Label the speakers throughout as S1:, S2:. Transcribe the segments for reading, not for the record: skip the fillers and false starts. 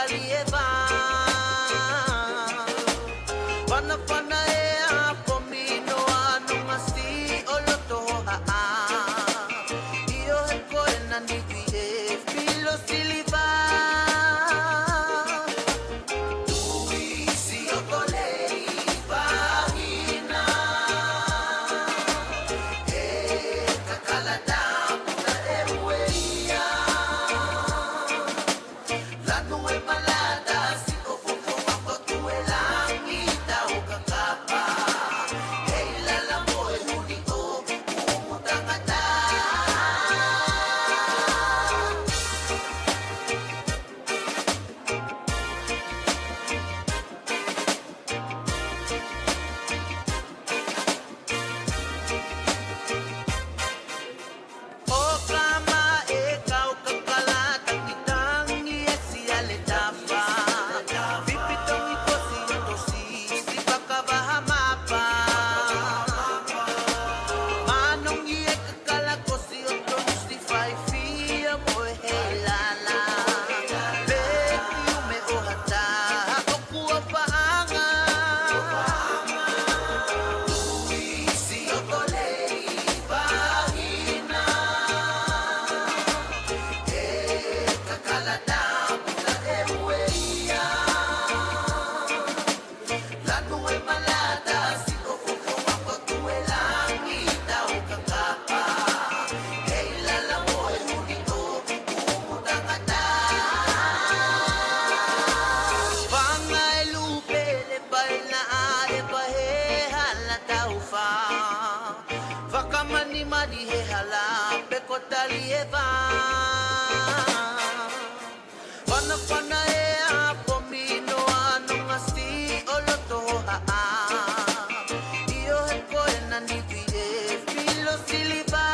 S1: talieva. Pana pana ea pomino anong asti olotoha. Iyo heko enanigi e filo siliva. Tuisi okolei vahina. E kakalada puta erueia. Lanu e malada si ofofo ako tuwe langita o kakapa. Hey lala mo e huni o umutangata. O kama ikaw kakalatang itangi e si aletafa. Vipitong ito si Yotosi, si Bakabahama. Manong iye kakalako si Yotosi, si Faifia mo e helala. Beki ume ohata, okuwa paanga. Si Yokolei vahina. E kakalada puta erueia. Lanu e malada si ofofo ako tuwe langita o kakapa. Hey lala mo e huni o umutangata. Panga e lupe le baila e bahe halata ufa. Vakamani mani he hala peko talieva. Pana pana ea pomino anong asti olotoha. Iyo heko enanigi e filo siliva.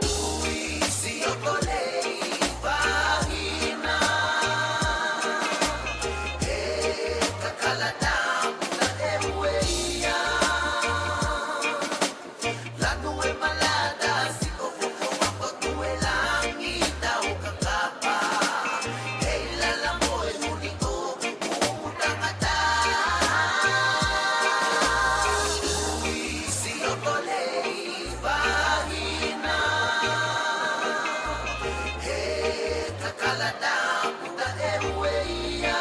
S1: Tuisi okolei vahina. E kakalada puta erueia. Lanu e malada si ofofo ako tuwe langita o kakapa. Hey lala mo e huni o umutangata. Tuisi okolei vahina. E kakalada puta erueia.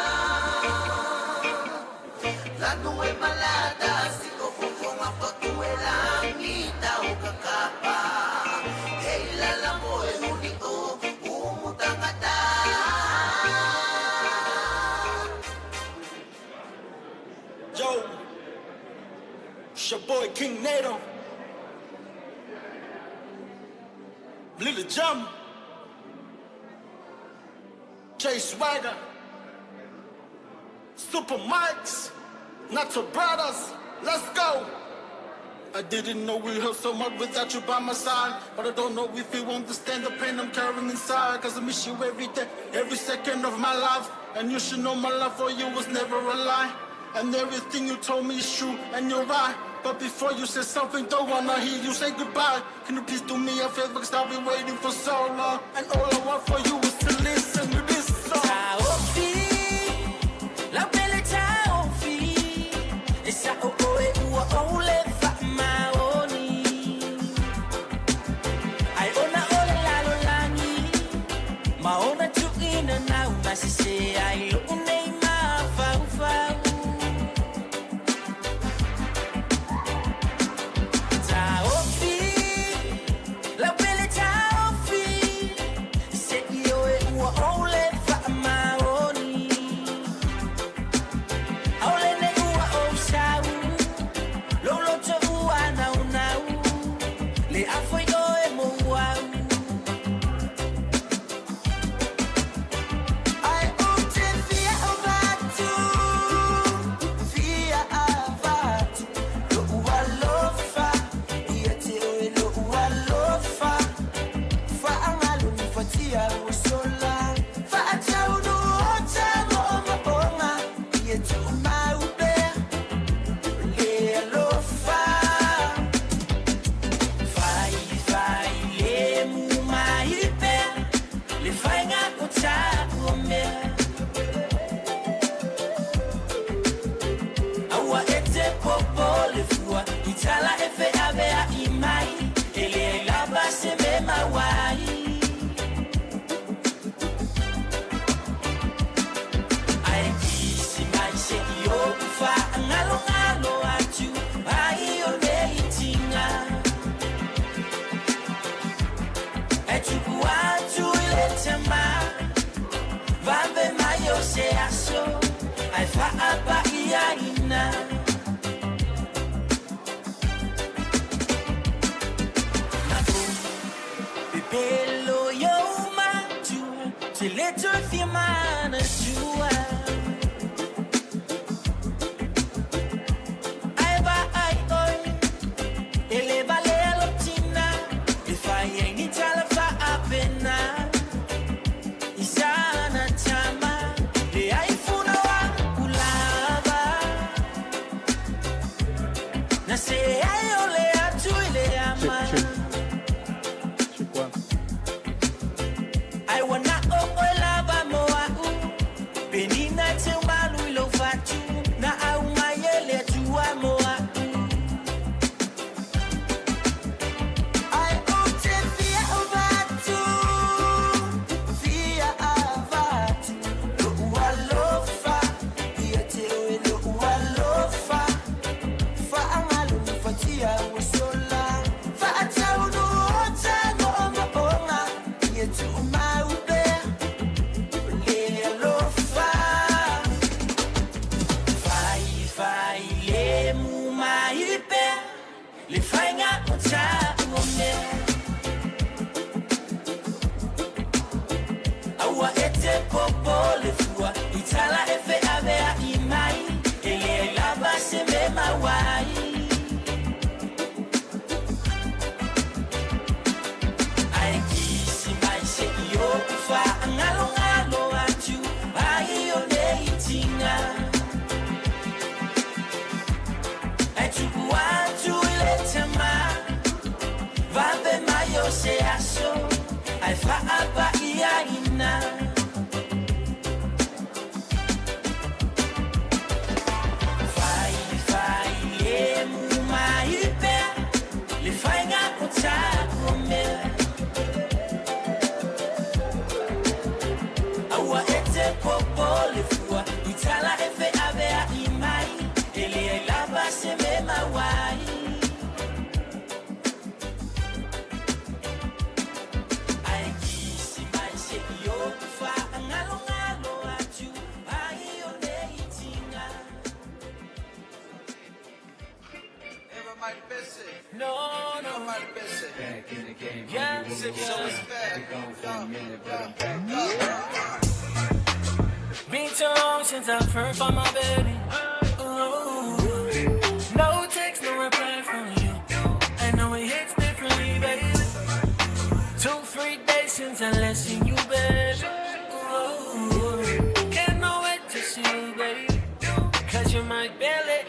S1: Lanu e malada si ofofo ako tuwe langita o kakapa. Hey lala mo e huni o umutangata.
S2: Yo, it's your boy King Nato, Little Jump, Jay Swagger, Super Mikes, Nacho Brothers, let's go. I didn't know we hurt so much without you by my side. But I don't know if you understand the pain I'm carrying inside. Cause I miss you every day, every second of my life. And you should know my love for you was never a lie. And everything you told me is true and you're right. But before you say something, don't wanna hear you say goodbye. Can you please do me a favor, cause I've been waiting for so long. And all I want for you is to listen to this song.
S3: La belle taofi, e sa oe ua ole fa maoni. Ai ona ole lalo langi, maona tu ina na umasise ai lo nei ma fau fau. Taofi, la belle taofi, se io e ua ole fa maoni. Aole ne ua o sau, lolo te ua nau nau, le afoi o e mo wau. Ai o te fia utakume awa ete popole fua itala efe abea imai ele laba seme mawai ai kisi mai se yo fa ngalo ngalo atu ai ole itinga etukuatu ile tema vambe mayo se aso ai fa apa ia ina Pelo yo matu te leto fiamana jua ai va ai oi ele vale lotina if I ain't ni tala fa apena isana chama le ai funa wa kulava na se ai ole atu ile ama I wanna lava moa benina te malu lo fatu na au mayele tua moa I ote via avatu lo ualofa yete lo ualofa fa amalu fatia wasola fa atauno tano omaonga yetu le fainga utakume awa ete popole fua itala efe avea imai ele laba seme mawai ai kisi mai se yo fa ngalo ngalo atu ai ole itinga etukuatu ile tema vambe mayo se aso ai fa apa ia ina fai le mu mai pe le fainga utakume awa ete popole fua itala efe avea imai ele laba seme mawai ai kisi mai se yo fa ngalo ngalo atu ai ole itinga
S1: Everybody busy.
S3: no
S1: Everybody busy.
S4: Back in the game.
S3: yeah
S1: So it's fair.
S4: Been gone for a minute, but I'm back.
S3: been too long since I've heard from my baby. No text, no reply from you. I know it hits differently, baby. 2-3 days since I last seen you, baby. Can't know wait to see you, baby. 'Cause you're my belly,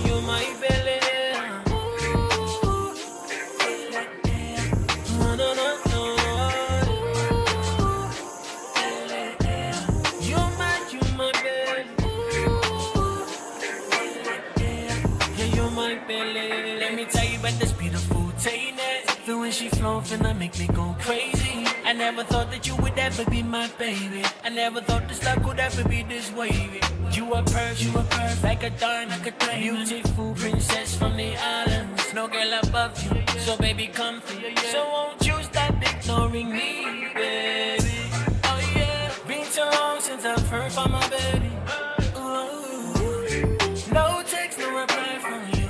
S3: you're my belly. No. You're my belly. Yeah, you're my belly. Let me tell you about this beautiful Taylor. The way she flow finna make me go crazy. I never thought that you would ever be my baby. I never thought this love could ever be this wavy. You are perfect, like a darn, like a diamond. Beautiful princess from the islands. No girl above you, so baby comfy. So won't you stop ignoring me, baby? Oh yeah, been too long since I've heard from my baby. No text, no reply from you.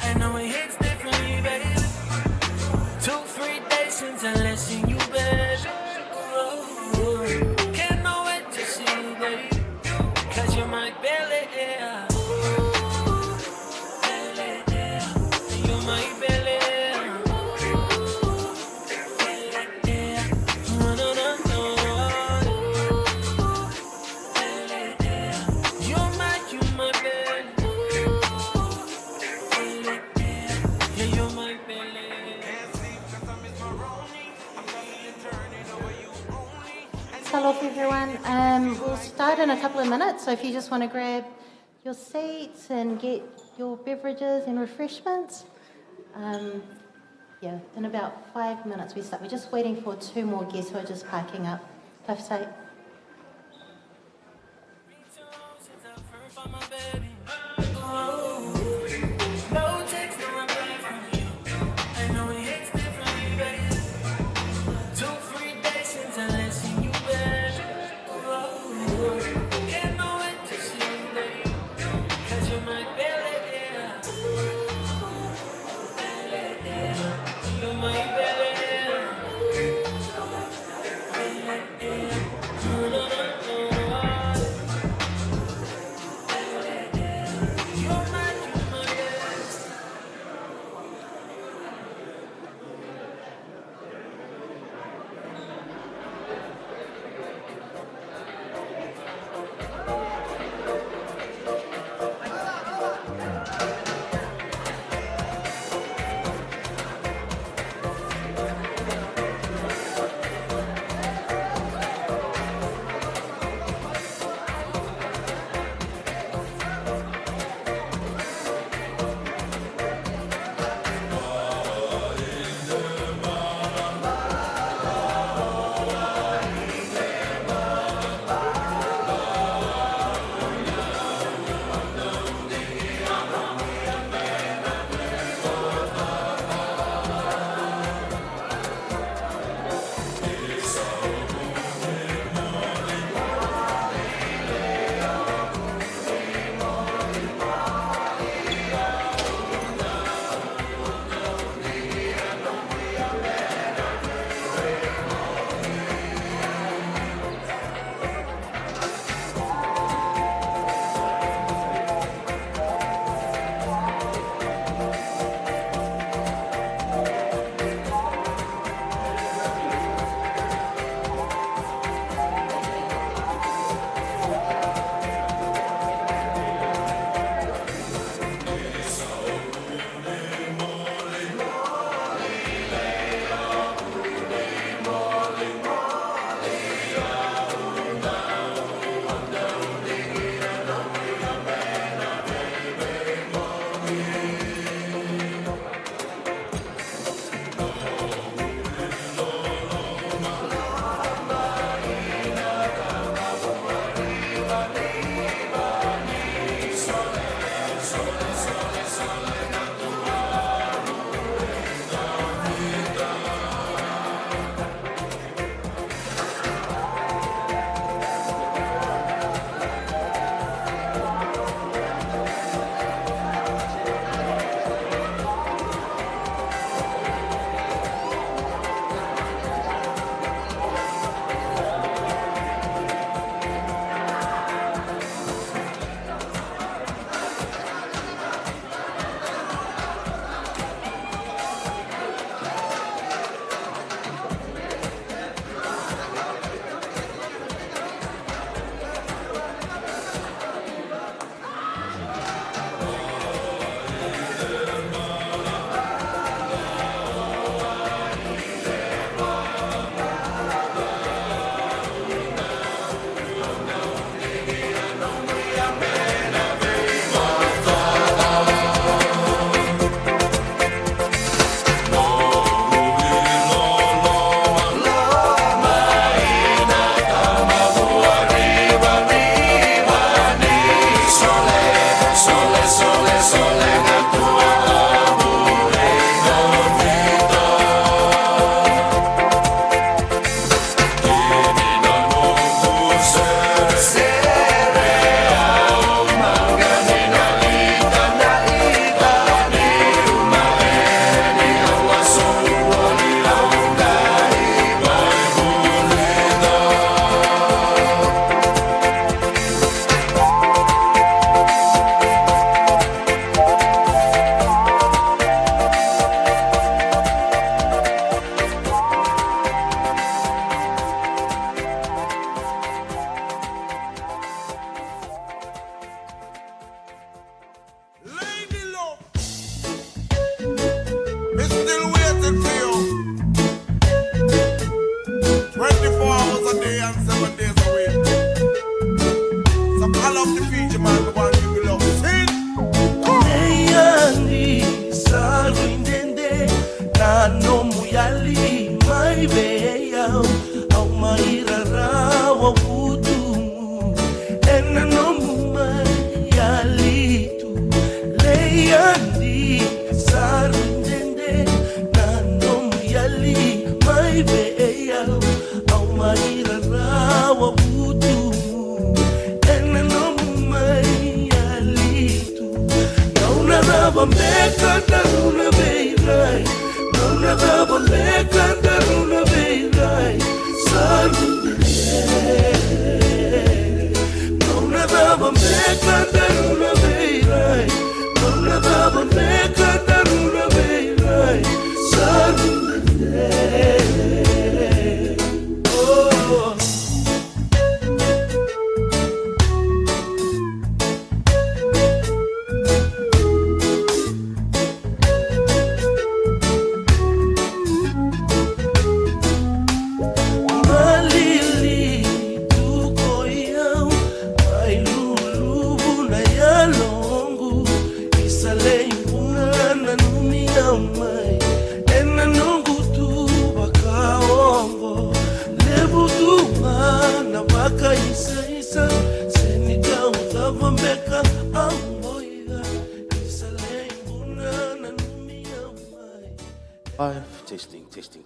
S3: I know it hits differently, baby. 2-3 days since I last seen you, baby. Can't know wait to see you, baby. 'Cause you're my belly, you're my belly. You're my belly.
S1: Can't sleep 'cause I miss my Roni.
S5: start off, everyone. We'll start in a couple of minutes, so if you just want to grab your seats and get your beverages and refreshments. Yeah, in about 5 minutes we start. We're just waiting for 2 more guests who are just parking up. Left side.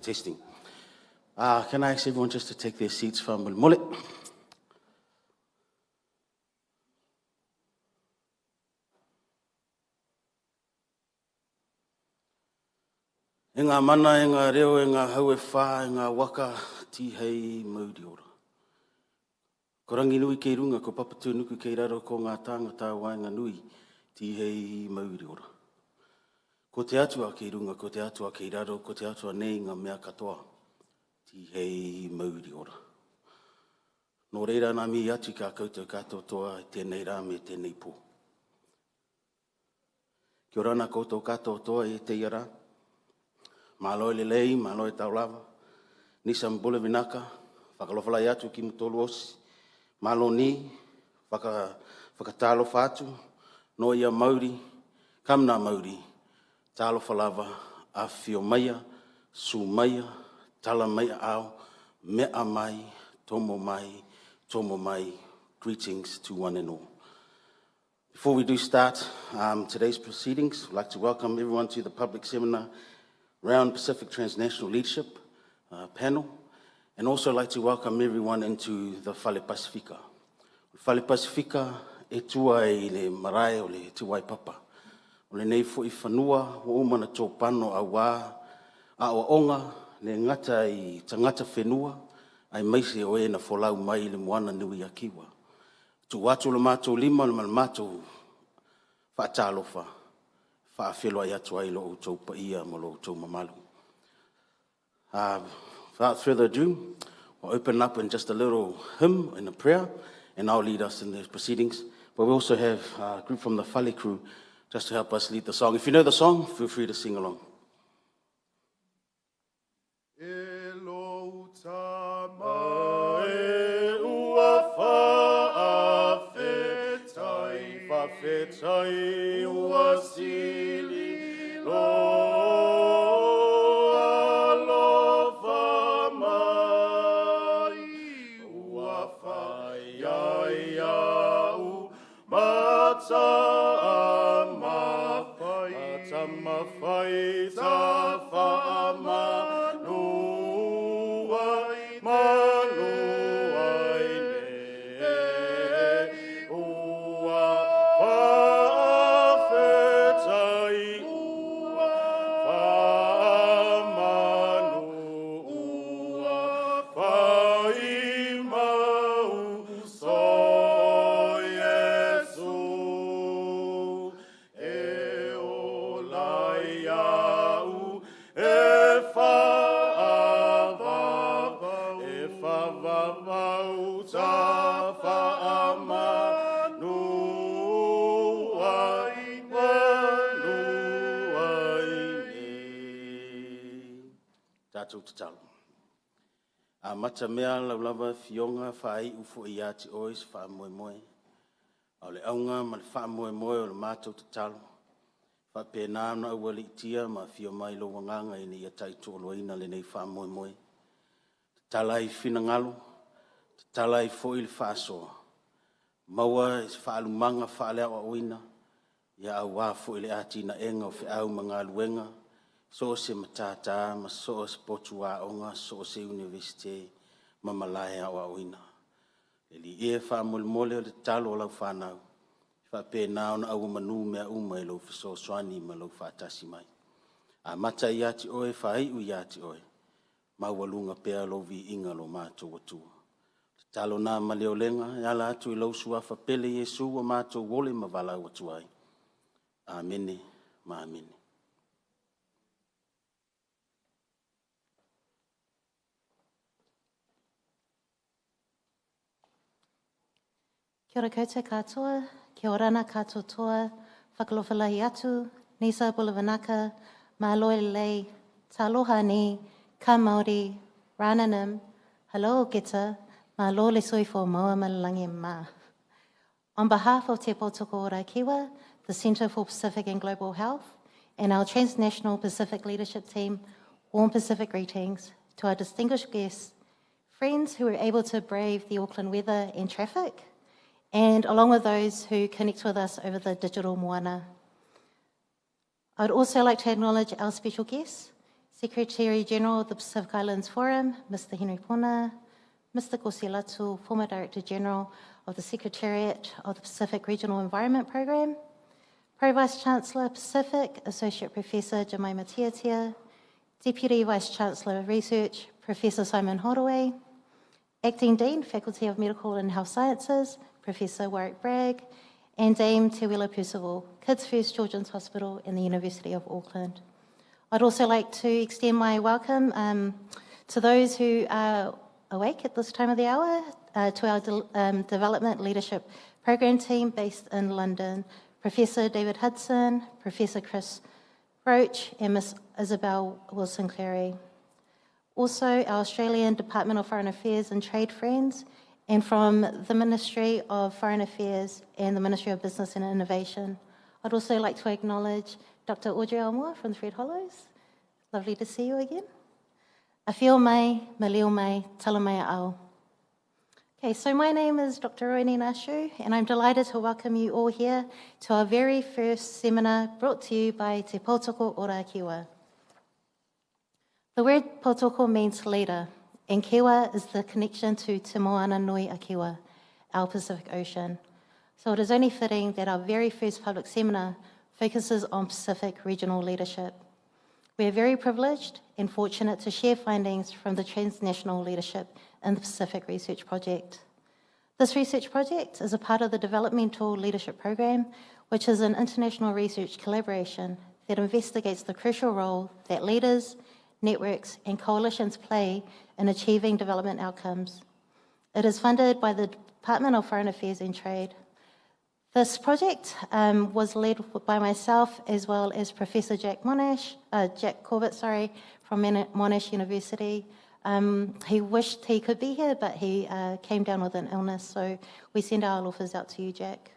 S6: Testing. Can I ask everyone just to take their seats for Mullet? E ngā mana, e ngā reo, e ngā hau e whā, e ngā waka, ti hei mauri ora. Ko rangi nui kei runga, ko papatu nuku kei raro ko ngā tāngata waenga nui, ti hei mauri ora. Ko te atua kei runga, ko te atua kei raro, ko te atua nei ngā mea katoa, ti hei mauri ora. Nō reira nā mi atu ka koutou katoa toa e tēnei rā me tēnei pō. Kia ora nā koutou katoa toa e te iara, māloi le lei, māloi tau lava, nisa mbole vinaka, whakalofalai atu ki mutolu osi, mālo ni, whakatalo whātu, no ia mauri, kamna mauri, talo falava, a fio maia, su maia, tala maia au, mea mai, tomo mai, greetings to one and all. Before we do start today's proceedings, I'd like to welcome everyone to the public seminar around Pacific Transnational Leadership panel, and also like to welcome everyone into the Fale Pasifika. Fale Pasifika e tua i le marae o le tuai papa. O le nei fo I whanua, o umana tō pano a wā, a o onga, le ngata I tangata whenua, ai maise o e na wholau mai le moana nui a kiwa. Tu watu le mātou lima, le mātou whaatalofa, whaawhelua I atu ai lo o tō paia mo lo o tō mamalu. Without further ado, we'll open up in just a little hymn and a prayer, and I'll lead us in the proceedings. But we also have a group from the Fale crew just to help us lead the song. If you know the song, feel free to sing along. Mata mea laulava fionga whai ufo I ati ois wha moe moe. Au le aunga ma le wha moe moe o le mātou te talo. Wha pēnā na ua li itia ma fio mai lo wanganga I ni ia taitu o loina le nei wha moe moe. Te tala I whina ngalo, te tala I fo I le wha soa. Maua I se wha alumanga wha lea o oina. Ia au wā fo I le ati na enga o whi au mga luenga. So se matata, ma so se potu a onga, so se universite, ma malaya o oina. E li e wha mole mole o le talo o lau whanau. Whape nā ona au manu mea uma e lau whasosoani ma lau whaatasi mai. A mata i ati oe, whai ui ati oe. Maualunga pea lo vi inga lo mātou atua. Talo nā maleo lenga, ala atu i lau suafa pele Yesu wa mātou wole ma walau atuai. Amene, ma amene.
S5: Kia ora koutou katoa, kia orana katoa toa, whakalowhalahi atu, Nisa Bulavanaka, Māloe lei, Taloha ni, ka Māori, Rānanam, Hello Geta, Mālo le soifo maua malalangi mā. On behalf of Te Pōtoko Ora Kiwa, the Centre for Pacific and Global Health, and our Transnational Pacific Leadership Team, warm Pacific greetings to our distinguished guests, friends who were able to brave the Auckland weather and traffic, and along with those who connect with us over the digital moana. I'd also like to acknowledge our special guests, Secretary General of the Pacific Islands Forum, Mr. Henry Pona, Mr. Kosilatu, former Director General of the Secretariat of the Pacific Regional Environment Program, Pro Vice Chancellor Pacific, Associate Professor Jemima Tiatia, Deputy Vice Chancellor of Research, Professor Simon Holloway, Acting Dean, Faculty of Medical and Health Sciences, Professor Warwick Bragg, and Dame Te Wela Percival, Kids First Children's Hospital in the University of Auckland. I'd also like to extend my welcome to those who are awake at this time of the hour, to our Development Leadership Program team based in London, Professor David Hudson, Professor Chris Roach, and Miss Isabel Wilson-Clary. Also, our Australian Department of Foreign Affairs and Trade friends, and from the Ministry of Foreign Affairs and the Ministry of Business and Innovation. I'd also like to acknowledge Dr. Audrey Elmore from the Fred Hollows. Lovely to see you again. Awhio mai, me leo mai, tala mai ao. Okay, so my name is Dr. Roini Nashu, and I'm delighted to welcome you all here to our very first seminar brought to you by Te Pōtoko Ora Kiwa. The word Pōtoko means leader, and Kiwa is the connection to Te Moana Nui a Kiwa, our Pacific Ocean. So it is only fitting that our very first public seminar focuses on Pacific regional leadership. We are very privileged and fortunate to share findings from the transnational leadership in the Pacific Research Project. This research project is a part of the Developmental Leadership Program, which is an international research collaboration that investigates the crucial role that leaders, networks, and coalitions play in achieving development outcomes. It is funded by the Department of Foreign Affairs and Trade. This project was led by myself as well as Professor Jack Corbett, from Monash University. He wished he could be here, but he came down with an illness, so we send our aloofas out to you, Jack.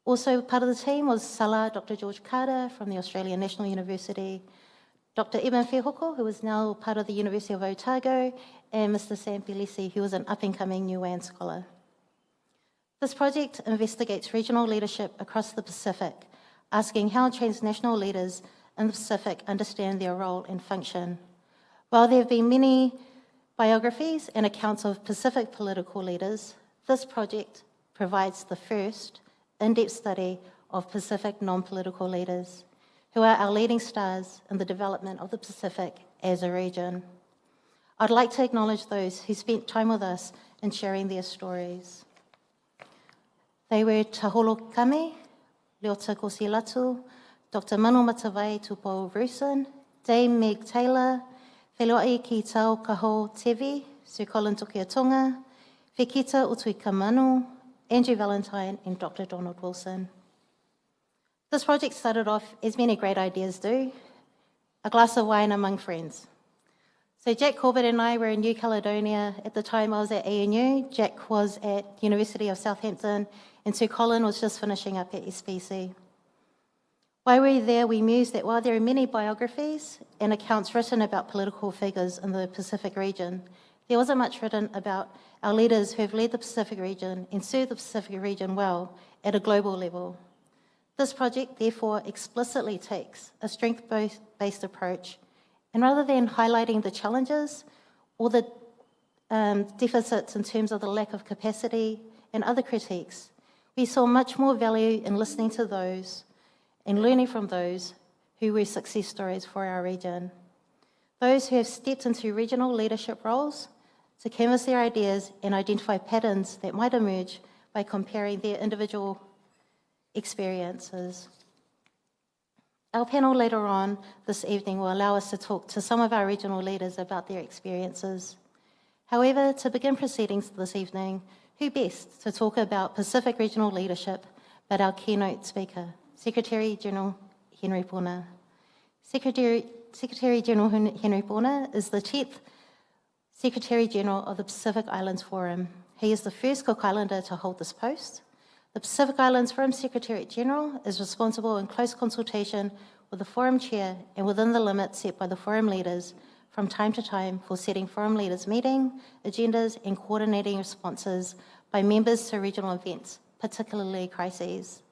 S5: Also part of the team was Sala, Dr. George Carter from the Australian National University, Dr. Eben Fehoko, who is now part of the University of Otago, and Mr. Sam Pilisi, who is an up-and-coming UoA scholar. This project investigates regional leadership across the Pacific, asking how transnational leaders in the Pacific understand their role and function. While there have been many biographies and accounts of Pacific political leaders, this project provides the first in-depth study of Pacific non-political leaders, who are our leading stars in the development of the Pacific as a region. I'd like to acknowledge those who spent time with us in sharing their stories. They were Taholo Kame, Leota Kosilatu, Dr. Manu Matawai Tupo Rusin, Dame Meg Taylor, Wheloai ki Tau Kaho Tevi, Sir Colin Tukiatonga, Whekita Utui Kamanu, Andrew Valentine, and Dr. Donald Wilson. This project started off, as many great ideas do, a glass of wine among friends. So Jack Corbett and I were in New Caledonia. At the time I was at ANU, Jack was at University of Southampton, and Sir Colin was just finishing up at SPC. While we were there, we mused that while there are many biographies and accounts written about political figures in the Pacific region, there wasn't much written about our leaders who have led the Pacific region and served the Pacific region well at a global level. This project, therefore, explicitly takes a strength-based approach, and rather than highlighting the challenges or the deficits in terms of the lack of capacity and other critiques, We saw much more value in listening to those and learning from those who were success stories for our region. Those who have stepped into regional leadership roles to canvass their ideas and identify patterns that might emerge by comparing their individual experiences. Our panel later on this evening will allow us to talk to some of our regional leaders about their experiences. However, to begin proceedings this evening, who best to talk about Pacific regional leadership but our keynote speaker, Secretary General Henry Puna. Secretary General Henry Puna is the 10th Secretary General of the Pacific Islands Forum. He is the first Cook Islander to hold this post. The Pacific Islands Forum Secretary General is responsible in close consultation with the Forum Chair and within the limits set by the Forum leaders from time to time for setting Forum leaders meeting, agendas and coordinating responses by members to regional events, particularly crises.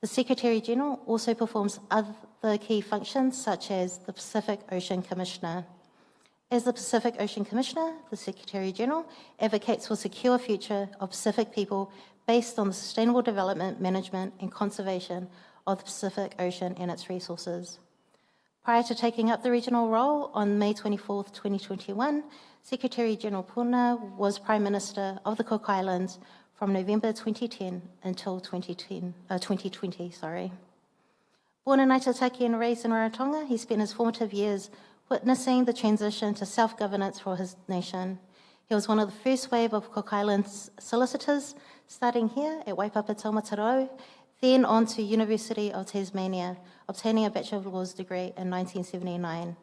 S5: The Secretary General also performs other key functions such as the Pacific Ocean Commissioner. As the Pacific Ocean Commissioner, the Secretary General advocates for a secure future of Pacific people based on the sustainable development, management and conservation of the Pacific Ocean and its resources. Prior to taking up the regional role on May 24, 2021, Secretary General Puna was Prime Minister of the Cook Islands from November 2010 until 2020. Born in Aitutaki and raised in Rarotonga, he spent his formative years witnessing the transition to self-governance for his nation. He was one of the first wave of Cook Islands solicitors, starting here at Waipapa Taumatarau, then on to University of Tasmania, obtaining a Bachelor of Laws degree in 1979.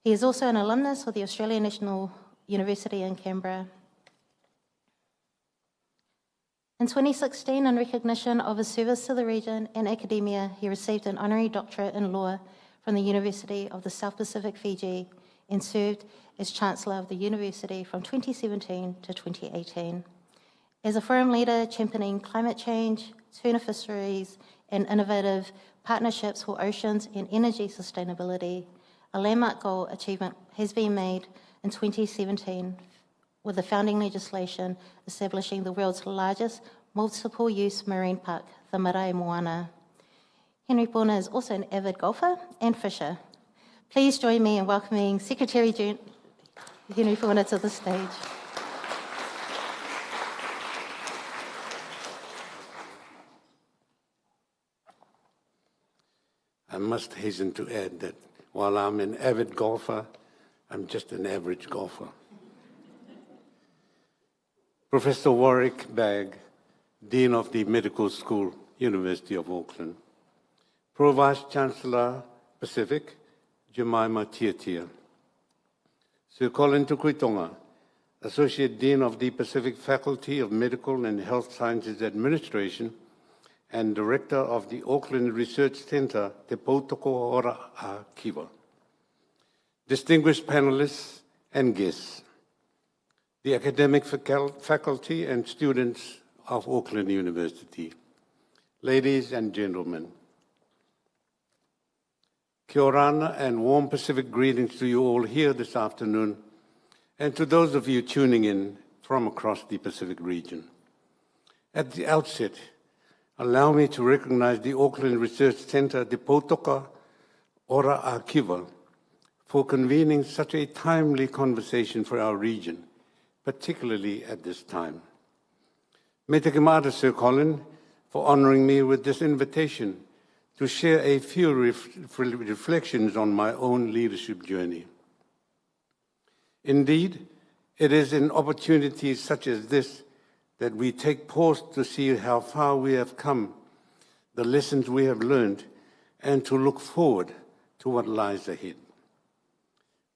S5: He is also an alumnus of the Australian National University in Canberra. In 2016, in recognition of his service to the region and academia, he received an honorary doctorate in law from the University of the South Pacific, Fiji, and served as Chancellor of the University from 2017 to 2018. As a forum leader championing climate change, tuna fisheries, and innovative partnerships for oceans and energy sustainability, a landmark goal achievement has been made in 2017 with the founding legislation establishing the world's largest multiple-use marine park, the Marae Moana. Henry Puna is also an avid golfer and fisher. Please join me in welcoming Secretary Henry Puna to the stage.
S7: I must hasten to add that while I'm an avid golfer, I'm just an average golfer. Professor Warwick Bagg, Dean of the Medical School, University of Auckland. Pro Vice Chancellor Pacific, Jemima Tiatia. Sir Colin Tukuitonga, Associate Dean of the Pacific Faculty of Medical and Health Sciences Administration and Director of the Auckland Research Centre, Te Pautoko Ora a Kiwa. Distinguished panelists and guests, the academic faculty and students of Auckland University, ladies and gentlemen, kia ora and warm Pacific greetings to you all here this afternoon and to those of you tuning in from across the Pacific region. At the outset, allow me to recognize the Auckland Research Centre, Te Pautoko Ora a Kiwa, for convening such a timely conversation for our region, particularly at this time. Me te kimata, Sir Colin, for honouring me with this invitation to share a few reflections on my own leadership journey. Indeed, it is in opportunities such as this that we take pause to see how far we have come, the lessons we have learned, and to look forward to what lies ahead.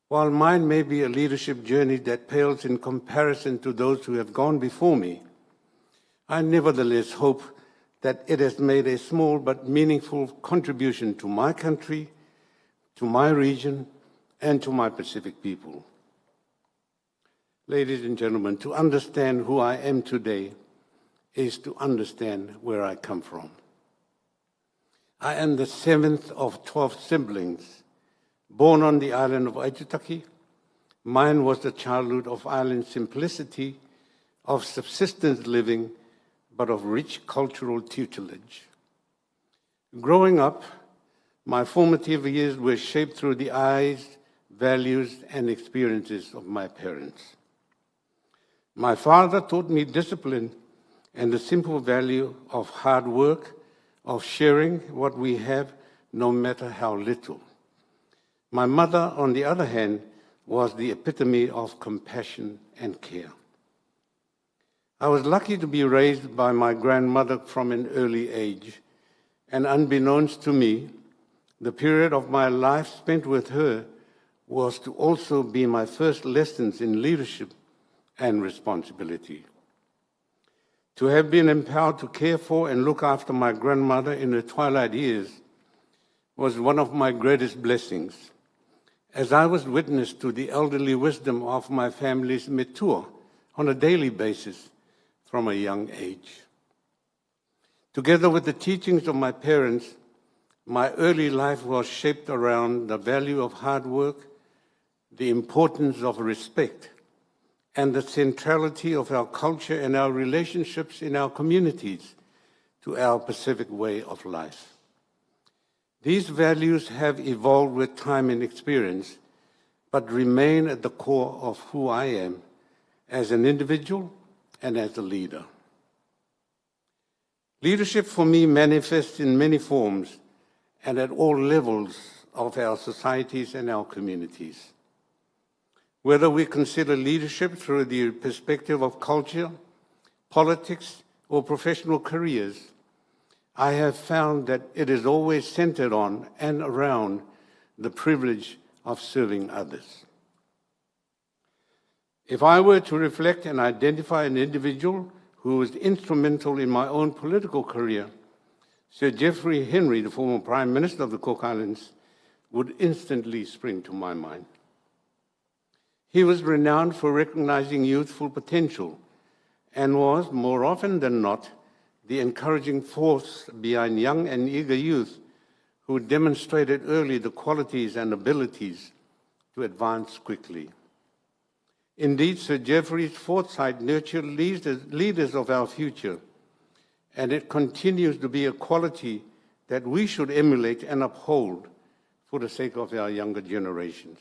S7: While mine may be a leadership journey that pales in comparison to those who have gone before me, I nevertheless hope that it has made a small but meaningful contribution to my country, to my region, and to my Pacific people. Ladies and gentlemen, to understand who I am today is to understand where I come from. I am the 7th of 12 siblings, born on the island of Aitutaki. Mine was the childhood of island simplicity, of subsistence living, but of rich cultural tutelage. Growing up, my formative years were shaped through the eyes, values, and experiences of my parents. My father taught me discipline and the simple value of hard work, of sharing what we have, no matter how little. My mother, on the other hand, was the epitome of compassion and care. I was lucky to be raised by my grandmother from an early age, and unbeknownst to me, the period of my life spent with her was to also be my first lessons in leadership and responsibility. To have been empowered to care for and look after my grandmother in her twilight years was one of my greatest blessings, as I was witness to the elderly wisdom of my family's metua on a daily basis from a young age. Together with the teachings of my parents, my early life was shaped around the value of hard work, the importance of respect, and the centrality of our culture and our relationships in our communities to our Pacific way of life. These values have evolved with time and experience, but remain at the core of who I am as an individual and as a leader. Leadership for me manifests in many forms and at all levels of our societies and our communities. Whether we consider leadership through the perspective of culture, politics, or professional careers, I have found that it is always centered on and around the privilege of serving others. If I were to reflect and identify an individual who was instrumental in my own political career, Sir Geoffrey Henry, the former Prime Minister of the Cook Islands, would instantly spring to my mind. He was renowned for recognizing youthful potential and was, more often than not, the encouraging force behind young and eager youth who demonstrated early the qualities and abilities to advance quickly. Indeed, Sir Geoffrey's foresight nurtured leaders of our future, and it continues to be a quality that we should emulate and uphold for the sake of our younger generations.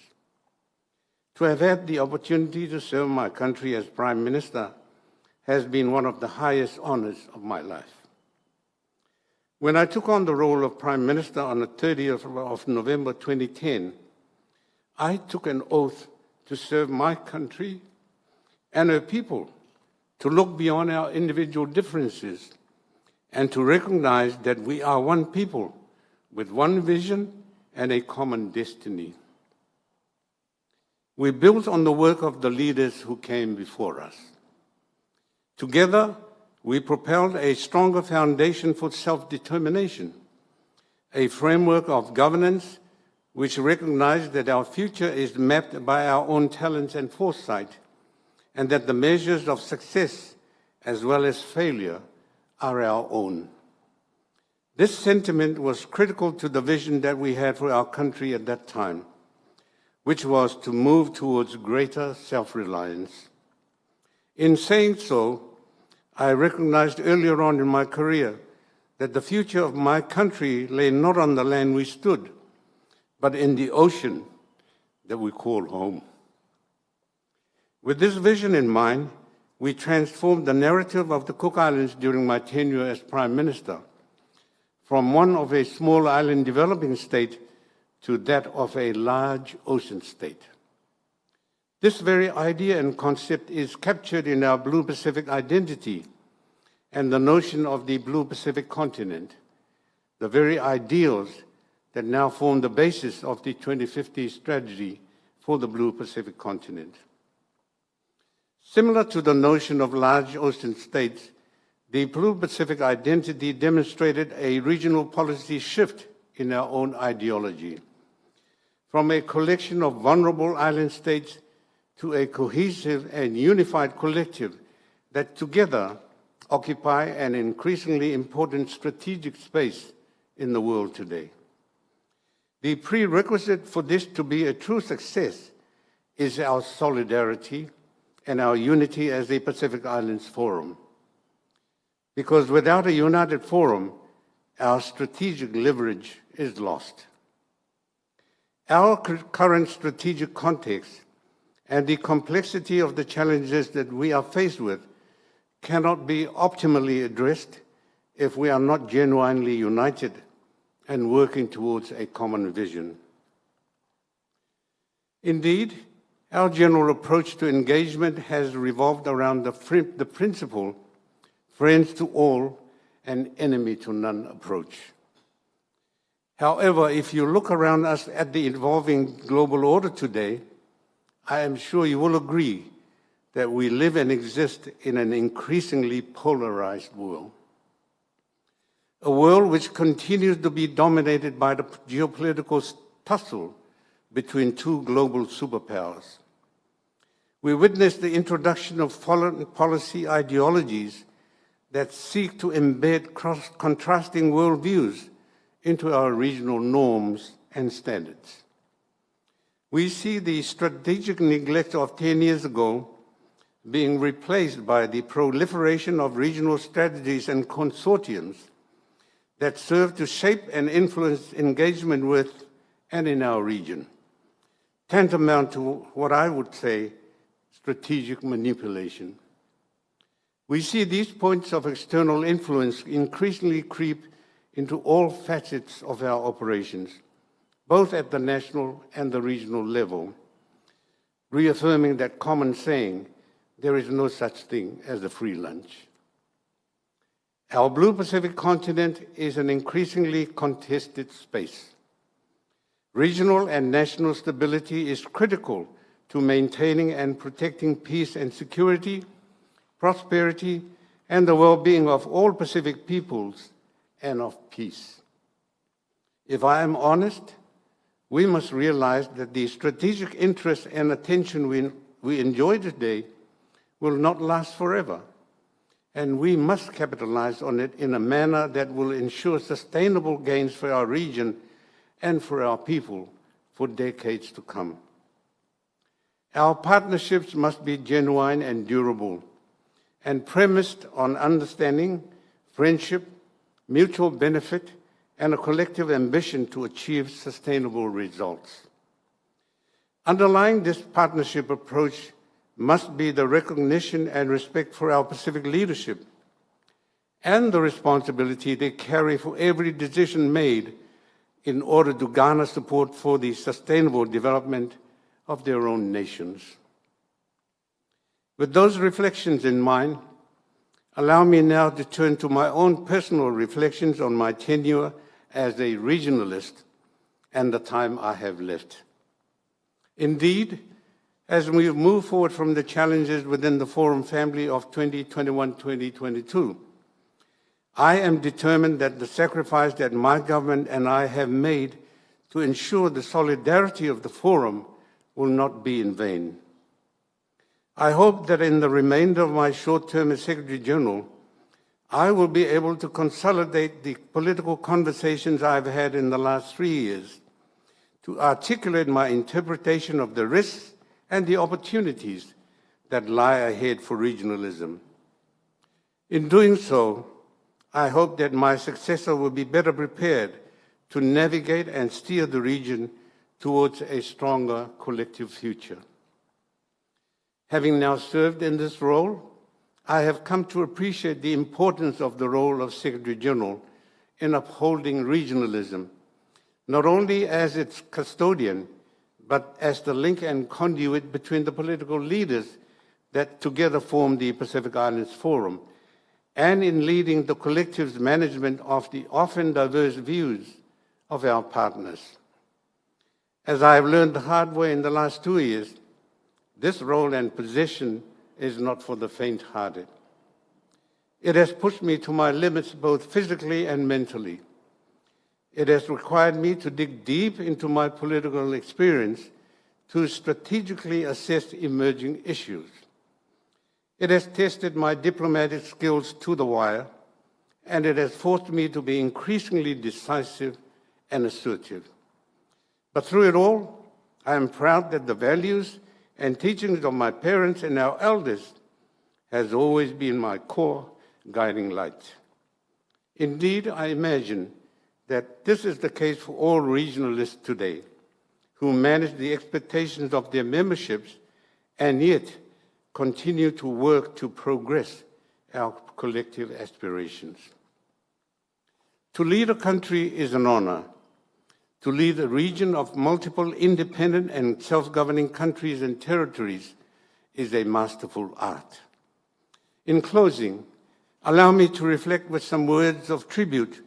S7: To have had the opportunity to serve my country as Prime Minister has been one of the highest honors of my life. When I took on the role of Prime Minister on the 30th of November 2010, I took an oath to serve my country and her people, to look beyond our individual differences, and to recognize that we are one people with one vision and a common destiny. We built on the work of the leaders who came before us. Together, we propelled a stronger foundation for self-determination, a framework of governance which recognized that our future is mapped by our own talents and foresight, and that the measures of success as well as failure are our own. This sentiment was critical to the vision that we had for our country at that time, which was to move towards greater self-reliance. In saying so, I recognized earlier on in my career that the future of my country lay not on the land we stood, but in the ocean that we call home. With this vision in mind, we transformed the narrative of the Cook Islands during my tenure as Prime Minister, from one of a small island developing state to that of a large ocean state. This very idea and concept is captured in our Blue Pacific identity and the notion of the Blue Pacific continent, the very ideals that now form the basis of the 2050 strategy for the Blue Pacific continent. Similar to the notion of large ocean states, the Blue Pacific identity demonstrated a regional policy shift in our own ideology, from a collection of vulnerable island states to a cohesive and unified collective that together occupy an increasingly important strategic space in the world today. The prerequisite for this to be a true success is our solidarity and our unity as a Pacific Islands Forum. because without a united forum, our strategic leverage is lost. Our current strategic context and the complexity of the challenges that we are faced with cannot be optimally addressed if we are not genuinely united and working towards a common vision. Indeed, our general approach to engagement has revolved around the principle, friends to all and enemy to none approach. However, if you look around us at the evolving global order today, I am sure you will agree that we live and exist in an increasingly polarized world. A world which continues to be dominated by the geopolitical tussle between two global superpowers. We witness the introduction of foreign policy ideologies that seek to embed contrasting worldviews into our regional norms and standards. We see the strategic neglect of 10 years ago being replaced by the proliferation of regional strategies and consortiums that serve to shape and influence engagement with and in our region, tantamount to what I would say strategic manipulation. We see these points of external influence increasingly creep into all facets of our operations, both at the national and the regional level, reaffirming that common saying, there is no such thing as a free lunch. Our Blue Pacific continent is an increasingly contested space. Regional and national stability is critical to maintaining and protecting peace and security, prosperity, and the well-being of all Pacific peoples and of peace. If I am honest, we must realize that the strategic interest and attention we enjoy today will not last forever, and we must capitalize on it in a manner that will ensure sustainable gains for our region and for our people for decades to come. Our partnerships must be genuine and durable, and premised on understanding, friendship, mutual benefit, and a collective ambition to achieve sustainable results. Underlying this partnership approach must be the recognition and respect for our Pacific leadership and the responsibility they carry for every decision made in order to garner support for the sustainable development of their own nations. With those reflections in mind, allow me now to turn to my own personal reflections on my tenure as a regionalist and the time I have left. Indeed, as we move forward from the challenges within the Forum family of 2021-2022, I am determined that the sacrifice that my government and I have made to ensure the solidarity of the Forum will not be in vain. I hope that in the remainder of my short term as Secretary General, I will be able to consolidate the political conversations I've had in the last 3 years to articulate my interpretation of the risks and the opportunities that lie ahead for regionalism. In doing so, I hope that my successor will be better prepared to navigate and steer the region towards a stronger collective future. Having now served in this role, I have come to appreciate the importance of the role of Secretary General in upholding regionalism, not only as its custodian, but as the link and conduit between the political leaders that together form the Pacific Islands Forum, and in leading the collective's management of the often diverse views of our partners. As I have learned the hard way in the last 2 years, this role and position is not for the faint-hearted. It has pushed me to my limits both physically and mentally. It has required me to dig deep into my political experience to strategically assess emerging issues. It has tested my diplomatic skills to the wire, and it has forced me to be increasingly decisive and assertive. But through it all, I am proud that the values and teachings of my parents and our elders has always been my core guiding light. Indeed, I imagine that this is the case for all regionalists today, who manage the expectations of their memberships and yet continue to work to progress our collective aspirations. To lead a country is an honor. To lead a region of multiple independent and self-governing countries and territories is a masterful art. In closing, allow me to reflect with some words of tribute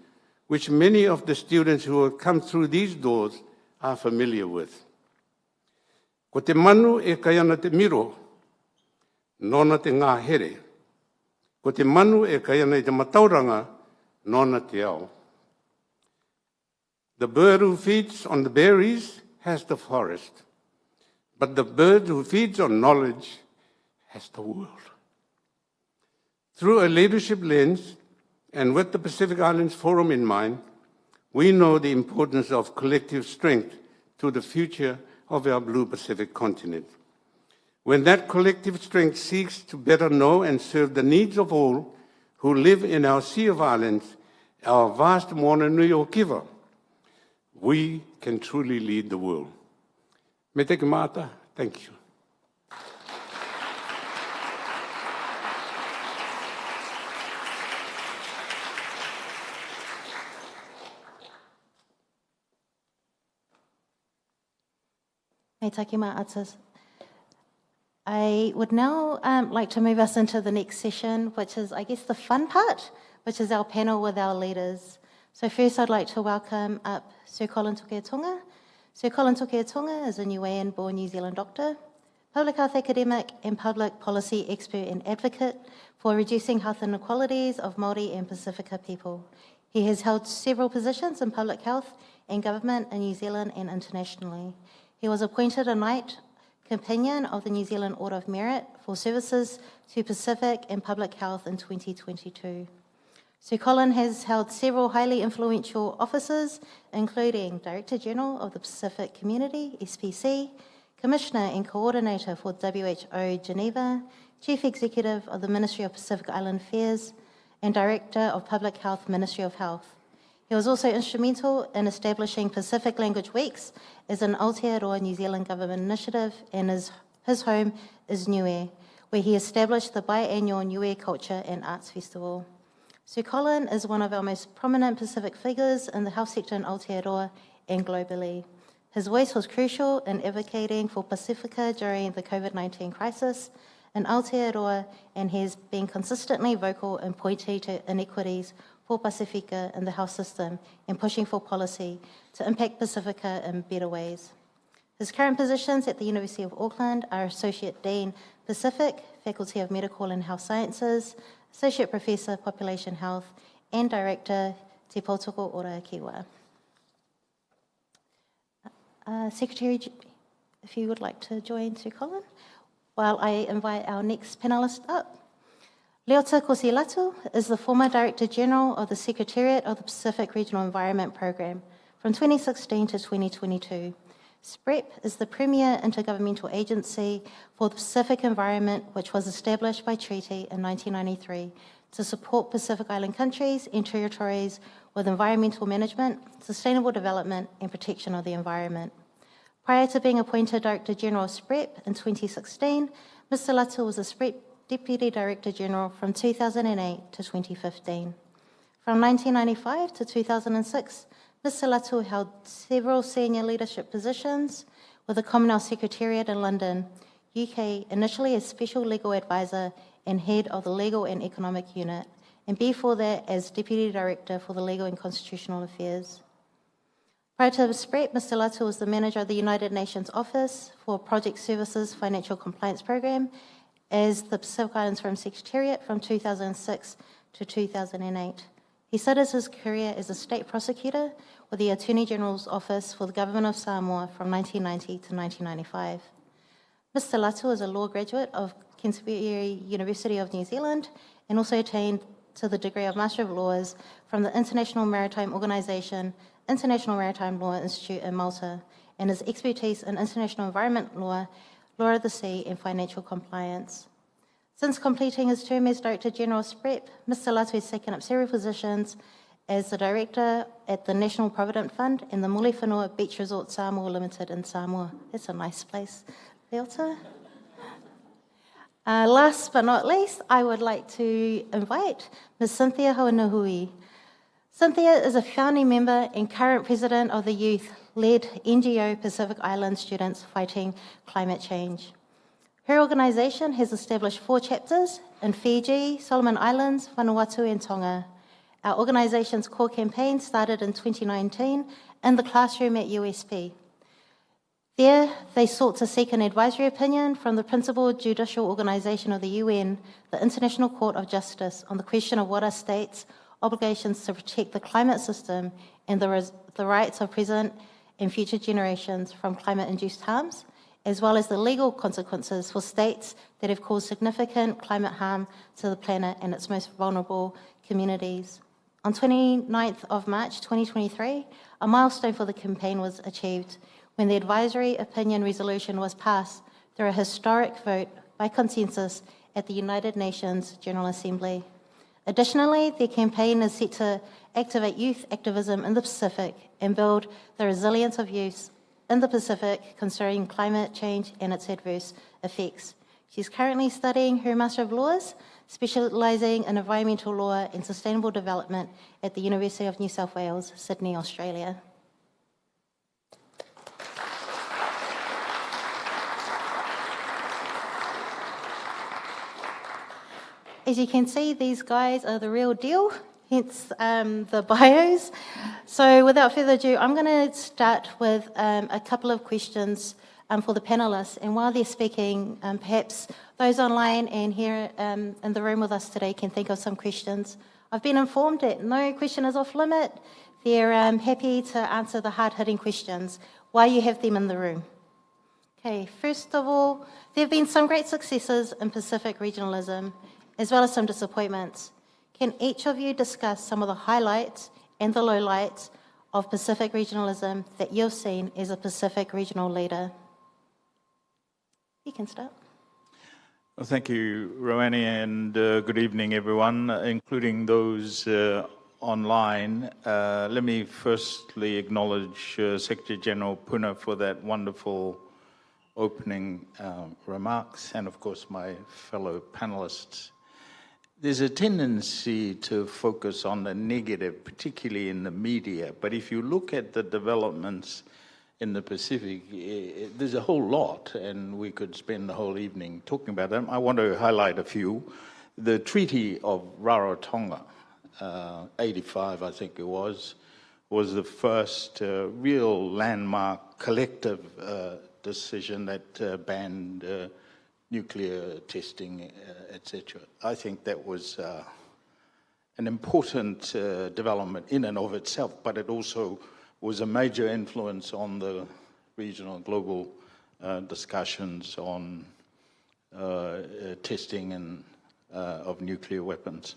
S7: which many of the students who have come through these doors are familiar with. Ko te manu e kaiana te miro, nona te ngā here. Ko te manu e kaiana te matauranga, nona te ao. The bird who feeds on the berries has the forest, but the bird who feeds on knowledge has the world. Through a leadership lens and with the Pacific Islands Forum in mind, we know the importance of collective strength to the future of our Blue Pacific continent. When that collective strength seeks to better know and serve the needs of all who live in our Sea of Islands, our vast moana nui o kiwa, we can truly lead the world. Me te kimata, thank you.
S5: Hei take mā atas. I would now like to move us into the next session, which is, I guess, the fun part, which is our panel with our leaders. So first I'd like to welcome up Sir Colin Tukuetonga. Sir Colin Tukuetonga is a Niuean-born New Zealand doctor, public health academic and public policy expert and advocate for reducing health inequalities of Māori and Pacifica people. He has held several positions in public health and government in New Zealand and internationally. He was appointed a Knight Companion of the New Zealand Order of Merit for services to Pacific and public health in 2022. Sir Colin has held several highly influential offices, including Director General of the Pacific Community, SPC, Commissioner and Coordinator for WHO Geneva, Chief Executive of the Ministry of Pacific Island Affairs, and Director of Public Health, Ministry of Health. He was also instrumental in establishing Pacific Language Weeks as an Aotearoa New Zealand government initiative, and his home is Niue, where he established the biannual Niue Culture and Arts Festival. Sir Colin is one of our most prominent Pacific figures in the health sector in Aotearoa and globally. His voice was crucial in advocating for Pacifica during the COVID-19 crisis in Aotearoa, and he has been consistently vocal in pointing to inequities for Pacifica in the health system and pushing for policy to impact Pacifica in better ways. His current positions at the University of Auckland are Associate Dean Pacific, Faculty of Medical and Health Sciences, Associate Professor Population Health, and Director Te Pautoko Ora Kiwa. Secretary, if you would like to join Sir Colin, while I invite our next panellist up. Leota Kosilatu is the former Director General of the Secretariat of the Pacific Regional Environment Programme from 2016 to 2022. SPREP is the premier intergovernmental agency for the Pacific environment, which was established by treaty in 1993 to support Pacific Island countries and territories with environmental management, sustainable development and protection of the environment. Prior to being appointed Director General of SPREP in 2016, Mr. Latu was a SPREP Deputy Director General from 2008 to 2015. From 1995 to 2006, Mr. Latu held several senior leadership positions with the Commonwealth Secretariat in London, UK, initially as Special Legal Advisor and Head of the Legal and Economic Unit, and before that as Deputy Director for the Legal and Constitutional Affairs. Prior to SPREP, Mr. Latu was the Manager of the United Nations Office for Project Services Financial Compliance Programme as the Pacific Islands Forum Secretariat from 2006 to 2008. He started his career as a state prosecutor with the Attorney General's Office for the Government of Samoa from 1990 to 1995. Mr. Latu is a law graduate of Canterbury University of New Zealand and also attained to the degree of Master of Laws from the International Maritime Organisation, International Maritime Law Institute in Malta, and his expertise in international environment law, law of the sea, and financial compliance. Since completing his term as Director General of SPREP, Mr. Latu has taken up several positions as the Director at the National Provident Fund and the Mule Whenua Beach Resort Samoa Limited in Samoa. That's a nice place, Leota. Last but not least, I would like to invite Ms. Cynthia Hoanahui. Cynthia is a founding member and current president of the youth-led NGO Pacific Island Students Fighting Climate Change. Her organisation has established 4 chapters in Fiji, Solomon Islands, Vanuatu and Tonga. Our organisation's core campaign started in 2019 in the classroom at USP. There, they sought to seek an advisory opinion from the principal judicial organisation of the UN, the International Court of Justice, on the question of what are states' obligations to protect the climate system and the rights of present and future generations from climate-induced harms, as well as the legal consequences for states that have caused significant climate harm to the planet and its most vulnerable communities. On 29th of March 2023, a milestone for the campaign was achieved when the advisory opinion resolution was passed through a historic vote by consensus at the United Nations General Assembly. Additionally, the campaign is set to activate youth activism in the Pacific and build the resilience of youth in the Pacific concerning climate change and its adverse effects. She's currently studying her Master of Laws, specialising in environmental law and sustainable development at the University of New South Wales, Sydney, Australia. As you can see, these guys are the real deal, hence the bios. So without further ado, I'm going to start with a couple of questions for the panellists. And while they're speaking, perhaps those online and here in the room with us today can think of some questions. I've been informed that no question is off limit. They're happy to answer the hard-hitting questions while you have them in the room. Okay, first of all, there have been some great successes in Pacific regionalism, as well as some disappointments. Can each of you discuss some of the highlights and the lowlights of Pacific regionalism that you've seen as a Pacific regional leader? You can start.
S8: Well, thank you, Rowanne, and good evening, everyone, including those online. Let me firstly acknowledge Secretary General Puna for that wonderful opening remarks, and of course my fellow panelists. There's a tendency to focus on the negative, particularly in the media, but if you look at the developments in the Pacific, there's a whole lot, and we could spend the whole evening talking about them. I want to highlight a few. The Treaty of Rarotonga, 85 I think it was the first real landmark collective decision that banned nuclear testing, etc. I think that was an important development in and of itself, but it also was a major influence on the regional global discussions on testing and of nuclear weapons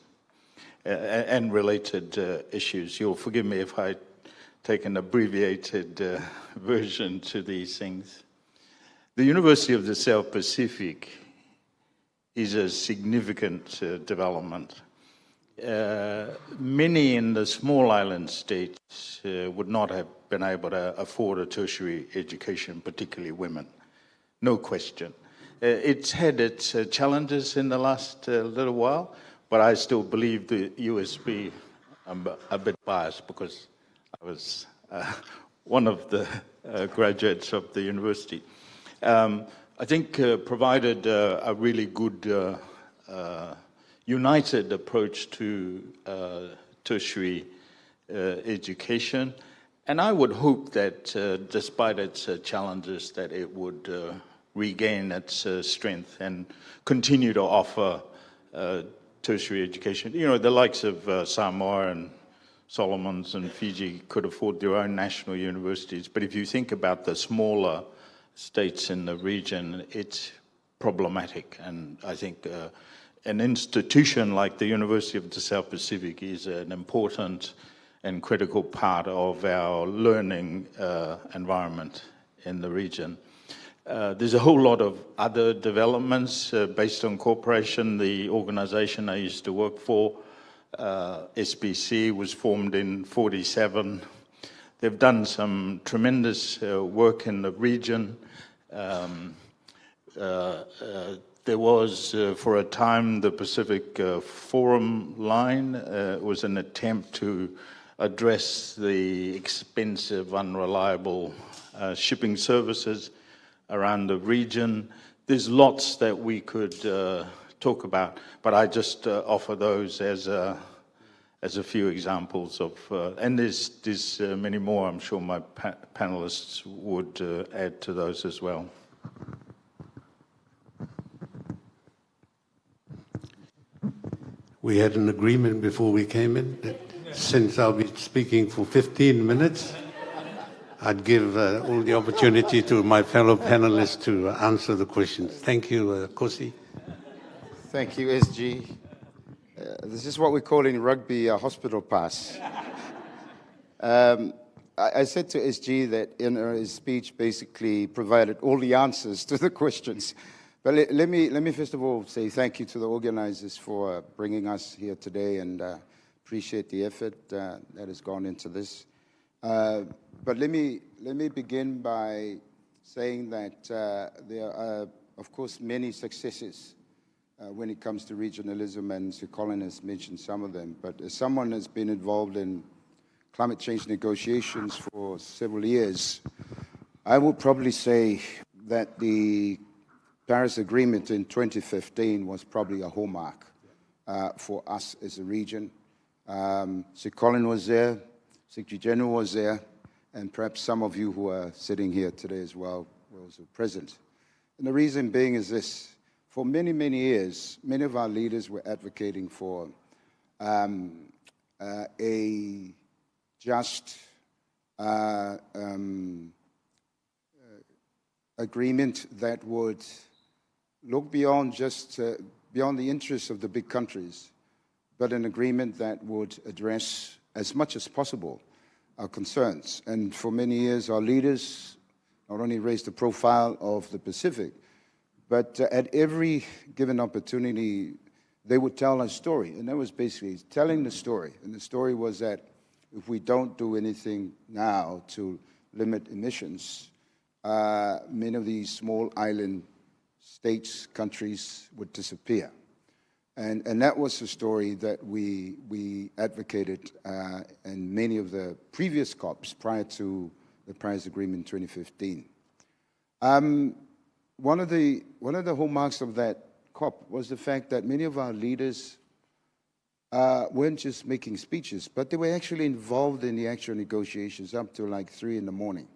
S8: and related issues. You'll forgive me if I take an abbreviated version to these things. The University of the South Pacific is a significant development. Many in the small island states would not have been able to afford a tertiary education, particularly women, no question. It's had its challenges in the last little while, but I still believe the USB, I'm a bit biased because I was one of the graduates of the university. I think provided a really good united approach to tertiary education, and I would hope that despite its challenges that it would regain its strength and continue to offer tertiary education. You know, the likes of Samoa and Solomons and Fiji could afford their own national universities, but if you think about the smaller states in the region, it's problematic, and I think an institution like the University of the South Pacific is an important and critical part of our learning environment in the region. There's a whole lot of other developments based on cooperation. The organization I used to work for, SBC, was formed in 1947. They've done some tremendous work in the region. There was, for a time, the Pacific Forum line was an attempt to address the expensive, unreliable shipping services around the region. There's lots that we could talk about, but I just offer those as a few examples of, and there's many more. I'm sure my panelists would add to those as well.
S7: We had an agreement before we came in that since I'll be speaking for 15 minutes, I'd give all the opportunity to my fellow panelists to answer the questions. Thank you, Kosi.
S9: Thank you, SG. This is what we call in rugby a hospital pass. I said to SG that in his speech basically provided all the answers to the questions. But let me first of all say thank you to the organizers for bringing us here today, and appreciate the effort that has gone into this. But let me begin by saying that there are, of course, many successes when it comes to regionalism, and Sir Colin has mentioned some of them. But as someone that's been involved in climate change negotiations for several years, I would probably say that the Paris Agreement in 2015 was probably a hallmark for us as a region. Sir Colin was there, Secretary General was there, and perhaps some of you who are sitting here today as well were also present. And the reason being is this: for many, many years, many of our leaders were advocating for a just agreement that would look beyond just beyond the interests of the big countries, but an agreement that would address as much as possible our concerns. And for many years, our leaders not only raised the profile of the Pacific, but at every given opportunity, they would tell a story. And that was basically telling the story. And the story was that if we don't do anything now to limit emissions, many of these small island states, countries would disappear. And that was the story that we advocated in many of the previous COPs prior to the Paris Agreement in 2015. One of the hallmarks of that COP was the fact that many of our leaders weren't just making speeches, but they were actually involved in the actual negotiations up to like 3 in the morning.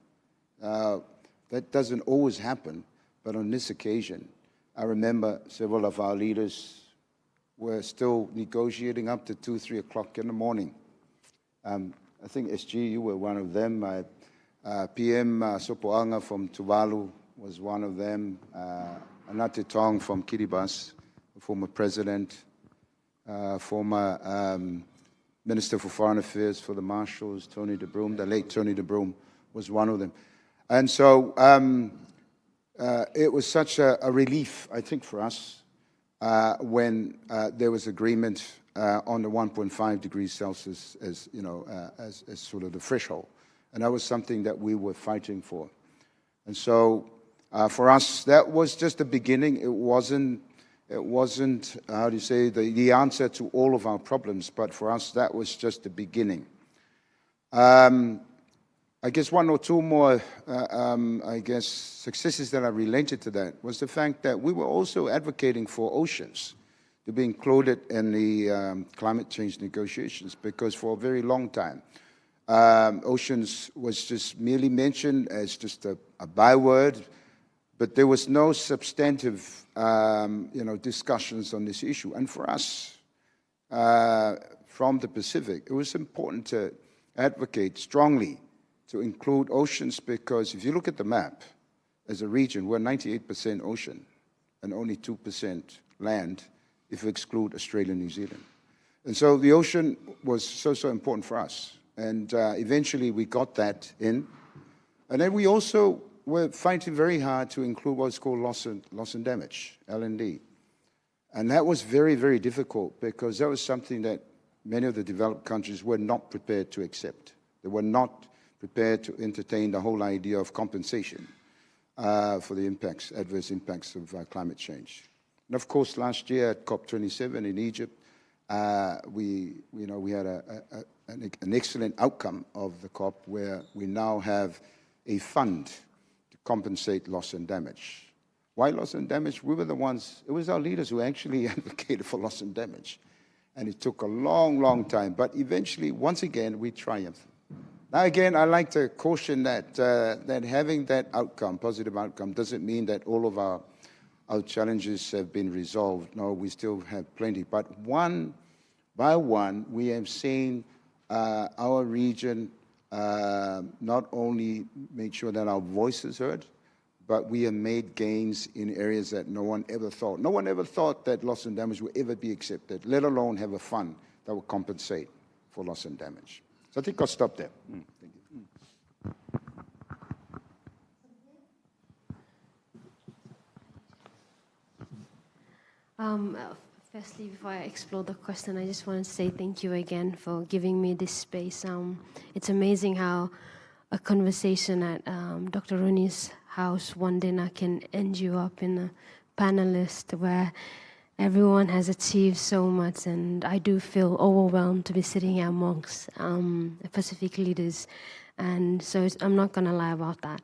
S9: That doesn't always happen, but on this occasion, I remember several of our leaders were still negotiating up to 2, 3 o'clock in the morning. I think, SG, you were one of them. PM Sopoanga from Tuvalu was one of them. Anate Tong from Kiribati, former president, former Minister for Foreign Affairs for the Marshalls, Tony de Broom, the late Tony de Broom was one of them. And so it was such a relief, I think, for us when there was agreement on the 1.5 degrees Celsius as, you know, as sort of the threshold. And that was something that we were fighting for. And so for us, that was just the beginning. It wasn't, how do you say, the answer to all of our problems, but for us, that was just the beginning. I guess one or two more, successes that are related to that was the fact that we were also advocating for oceans to be included in the climate change negotiations, because for a very long time, oceans was just merely mentioned as just a byword, but there was no substantive, discussions on this issue. And for us, from the Pacific, it was important to advocate strongly to include oceans, because if you look at the map, as a region, we're 98% ocean and only 2% land if you exclude Australia and New Zealand. And so the ocean was so important for us. And eventually we got that in. And then we also we're fighting very hard to include what's called loss and damage, L&D. And that was very, very difficult because that was something that many of the developed countries were not prepared to accept. They were not prepared to entertain the whole idea of compensation for the impacts, adverse impacts of climate change. And of course, last year at COP27 in Egypt, we had an excellent outcome of the COP where we now have a fund to compensate loss and damage. Why loss and damage? We were the ones, it was our leaders who actually advocated for loss and damage. And it took a long, long time, but eventually, once again, we triumphed. Now again, I like to caution that, that having that outcome, positive outcome, doesn't mean that all of our challenges have been resolved. No, we still have plenty. But one by one, we have seen our region not only make sure that our voice is heard, but we have made gains in areas that no one ever thought. No one ever thought that loss and damage would ever be accepted, let alone have a fund that will compensate for loss and damage. So I think I'll stop there. Thank you.
S10: Firstly, before I explore the question, I just want to say thank you again for giving me this space. It's amazing how a conversation at Dr. Rooney's house one dinner can end you up in a panelist where everyone has achieved so much, and I do feel overwhelmed to be sitting here amongst Pacific leaders, and so I'm not going to lie about that.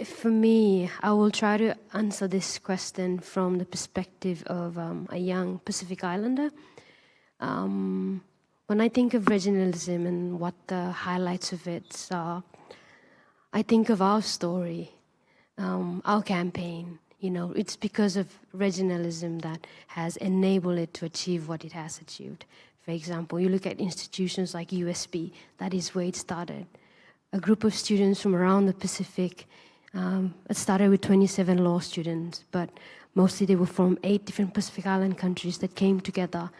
S10: For me, I will try to answer this question from the perspective of a young Pacific Islander. When I think of regionalism and what the highlights of it are, I think of our story, our campaign. You know, it's because of regionalism that has enabled it to achieve what it has achieved. For example, you look at institutions like USB, that is where it started. A group of students from around the Pacific. It started with 27 law students, but mostly they were from 8 different Pacific Island countries that came together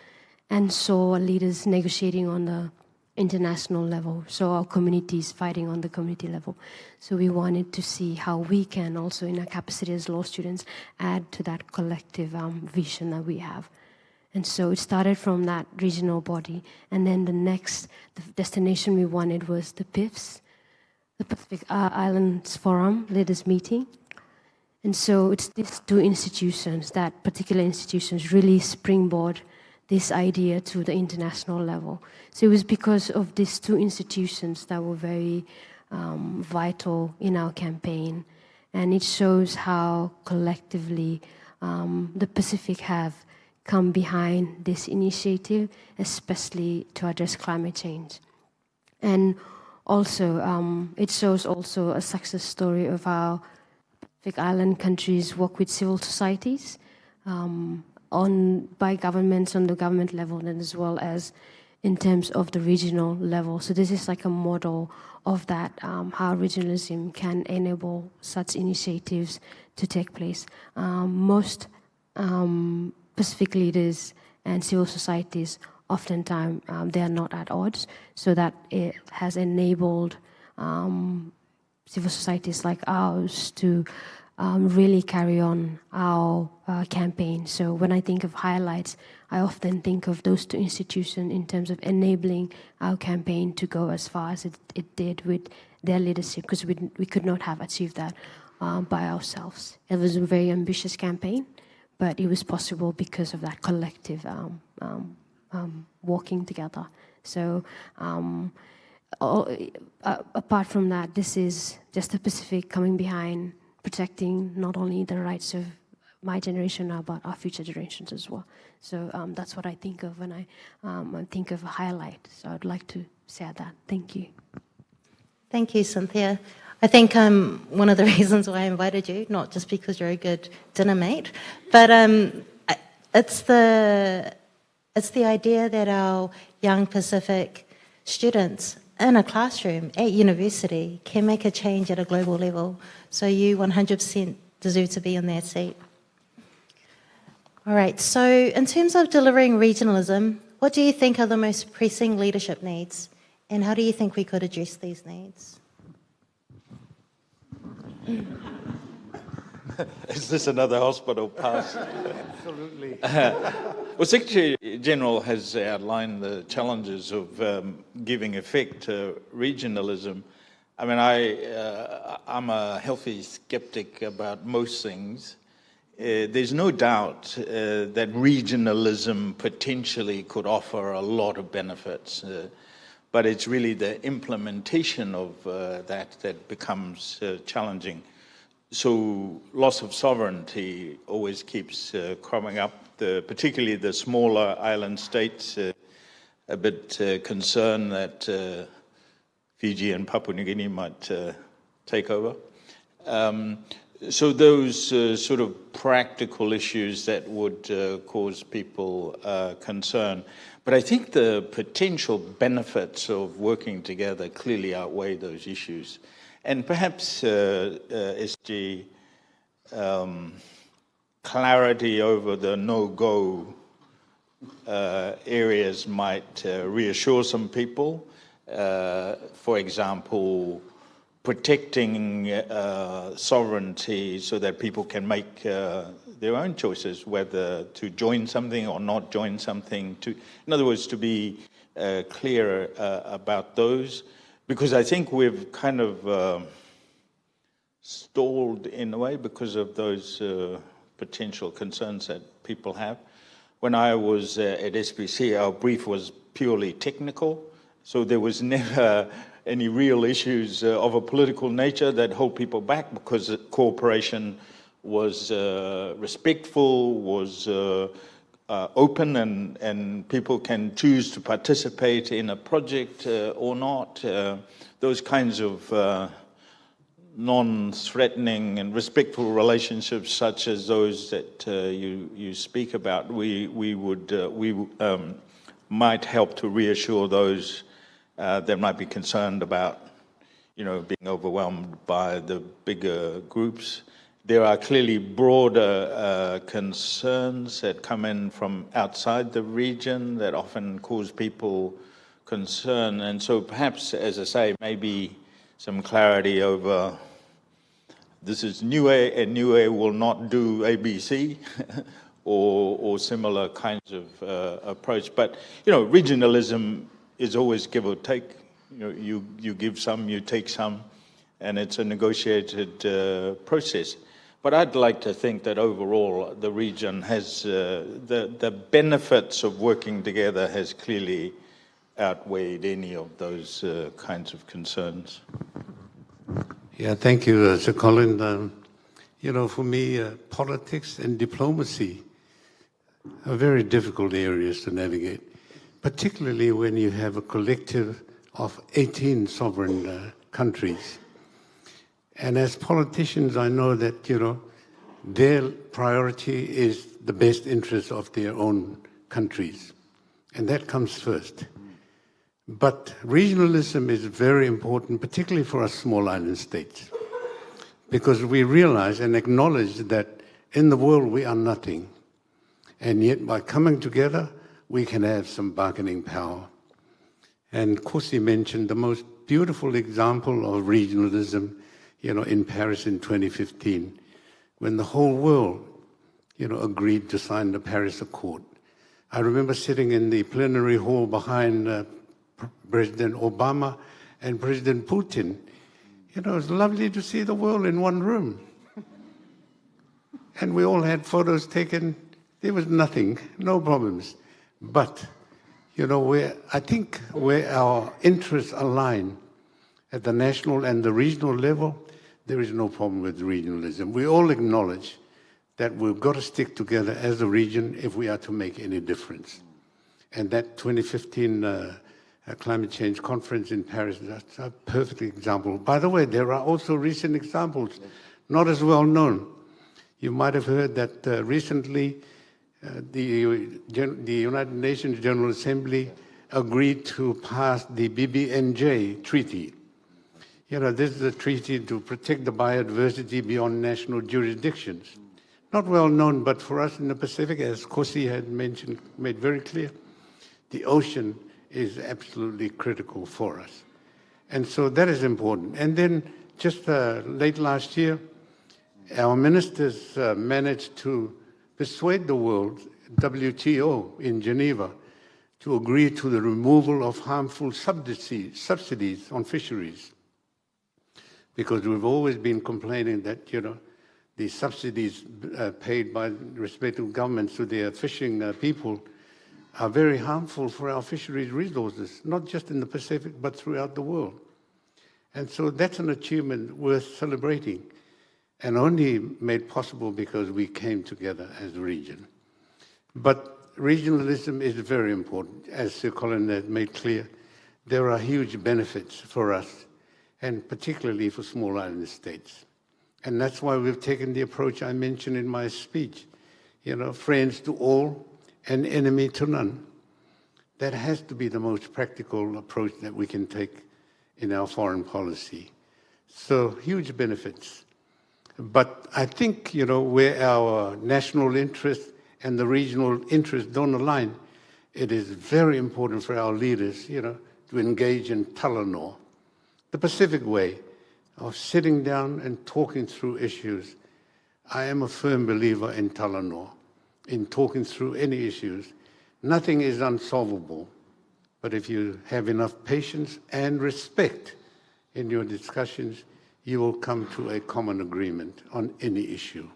S10: and saw leaders negotiating on the international level, saw our communities fighting on the community level. So we wanted to see how we can also, in our capacity as law students, add to that collective vision that we have. And so it started from that regional body, and then the destination we wanted was the PIFs, the Pacific Islands Forum Leaders Meeting. And so it's these 2 institutions, that particular institutions really springboard this idea to the international level. So it was because of these 2 institutions that were very vital in our campaign. And it shows how collectively the Pacific have come behind this initiative, especially to address climate change. And also, it shows also a success story of how Pacific Island countries work with civil societies by governments on the government level, and as well as in terms of the regional level. So this is like a model of that, how regionalism can enable such initiatives to take place. Most Pacific leaders and civil societies, oftentimes they are not at odds, so that it has enabled civil societies like ours to really carry on our campaign. So when I think of highlights, I often think of those 2 institutions in terms of enabling our campaign to go as far as it did with their leadership, because we could not have achieved that by ourselves. It was a very ambitious campaign, but it was possible because of that collective working together. So apart from that, this is just the Pacific coming behind, protecting not only the rights of my generation now, but our future generations as well. So that's what I think of when I think of a highlight. So I'd like to say that. Thank you.
S5: Thank you, Cynthia. I think one of the reasons why I invited you, not just because you're a good dinner mate, but it's the idea that our young Pacific students in a classroom at university can make a change at a global level. So you 100% deserve to be in that seat. All right, so in terms of delivering regionalism, what do you think are the most pressing leadership needs? And how do you think we could address these needs?
S8: Is this another hospital pass?
S7: Absolutely.
S8: Well, Secretary General has outlined the challenges of giving effect to regionalism. I mean, I'm a healthy skeptic about most things. There's no doubt that regionalism potentially could offer a lot of benefits, but it's really the implementation of that becomes challenging. So loss of sovereignty always keeps cropping up, particularly the smaller island states, a bit concerned that Fiji and Papua New Guinea might take over. So those sort of practical issues that would cause people concern. But I think the potential benefits of working together clearly outweigh those issues. And perhaps, SG, clarity over the no-go areas might reassure some people. For example, protecting sovereignty so that people can make their own choices, whether to join something or not join something. In other words, to be clear about those. Because I think we've kind of stalled in a way because of those potential concerns that people have. When I was at SPC, our brief was purely technical, so there was never any real issues of a political nature that hold people back, because cooperation was respectful, was open, and people can choose to participate in a project or not. Those kinds of non-threatening and respectful relationships, such as those that you speak about, we might help to reassure those that might be concerned about, being overwhelmed by the bigger groups. There are clearly broader concerns that come in from outside the region that often cause people concern. And so perhaps, as I say, maybe some clarity over this is UoA, and UoA will not do ABC or similar kinds of approach. But, regionalism is always give or take. You give some, you take some, and it's a negotiated process. But I'd like to think that overall the region has, the benefits of working together has clearly outweighed any of those kinds of concerns.
S7: Yeah, thank you, Sir Colin. For me, politics and diplomacy are very difficult areas to navigate, particularly when you have a collective of 18 sovereign countries. And as politicians, I know that, their priority is the best interest of their own countries. And that comes first. But regionalism is very important, particularly for us small island states, because we realize and acknowledge that in the world we are nothing. And yet by coming together, we can have some bargaining power. And Kosi mentioned the most beautiful example of regionalism, in Paris in 2015, when the whole world, agreed to sign the Paris Accord. I remember sitting in the plenary hall behind President Obama and President Putin. It was lovely to see the world in one room. And we all had photos taken. There was nothing, no problems. But, I think where our interests align at the national and the regional level, there is no problem with regionalism. We all acknowledge that we've got to stick together as a region if we are to make any difference. And that 2015 climate change conference in Paris, that's a perfect example. By the way, there are also recent examples, not as well known. You might have heard that recently the United Nations General Assembly agreed to pass the BBNJ Treaty. This is a treaty to protect the biodiversity beyond national jurisdictions. Not well known, but for us in the Pacific, as Kosi had mentioned, made very clear, the ocean is absolutely critical for us. And so that is important. And then just late last year, our ministers managed to persuade the world, WTO in Geneva, to agree to the removal of harmful subsidies on fisheries. Because we've always been complaining that, the subsidies paid by respective governments to their fishing people are very harmful for our fisheries resources, not just in the Pacific, but throughout the world. And so that's an achievement worth celebrating, and only made possible because we came together as a region. But regionalism is very important. As Sir Colin has made clear, there are huge benefits for us, and particularly for small island states. And that's why we've taken the approach I mentioned in my speech, friends to all and enemy to none. That has to be the most practical approach that we can take in our foreign policy. So huge benefits. But I think, where our national interest and the regional interest don't align, it is very important for our leaders, to engage in Talanoa, the Pacific way of sitting down and talking through issues. I am a firm believer in Talanoa, in talking through any issues. Nothing is unsolvable, but if you have enough patience and respect in your discussions, you will come to a common agreement on any issue.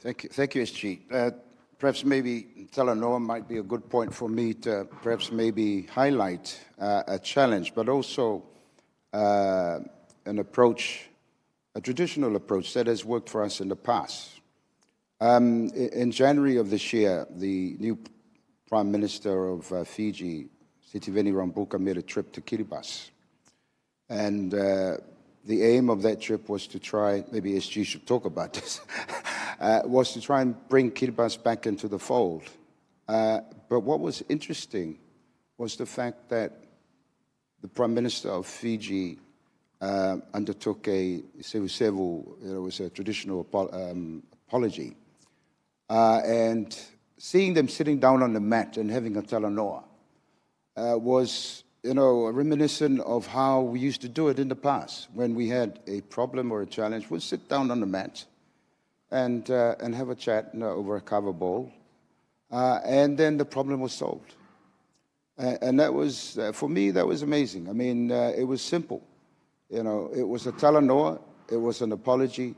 S9: Thank you, SG. Perhaps maybe Talanoa might be a good point for me to perhaps maybe highlight a challenge, but also an approach, a traditional approach that has worked for us in the past. In January of this year, the new Prime Minister of Fiji, Sitiveni Rabuka, made a trip to Kiribati. And the aim of that trip was to try, maybe SG should talk about this, was to try and bring Kiribati back into the fold. But what was interesting was the fact that the Prime Minister of Fiji undertook a traditional apology. And seeing them sitting down on the mat and having a talanoa was, reminiscent of how we used to do it in the past. When we had a problem or a challenge, we'd sit down on the mat and have a chat over a kava bowl, and then the problem was solved. And that was, for me, that was amazing. I mean, it was simple. It was a talanoa, it was an apology,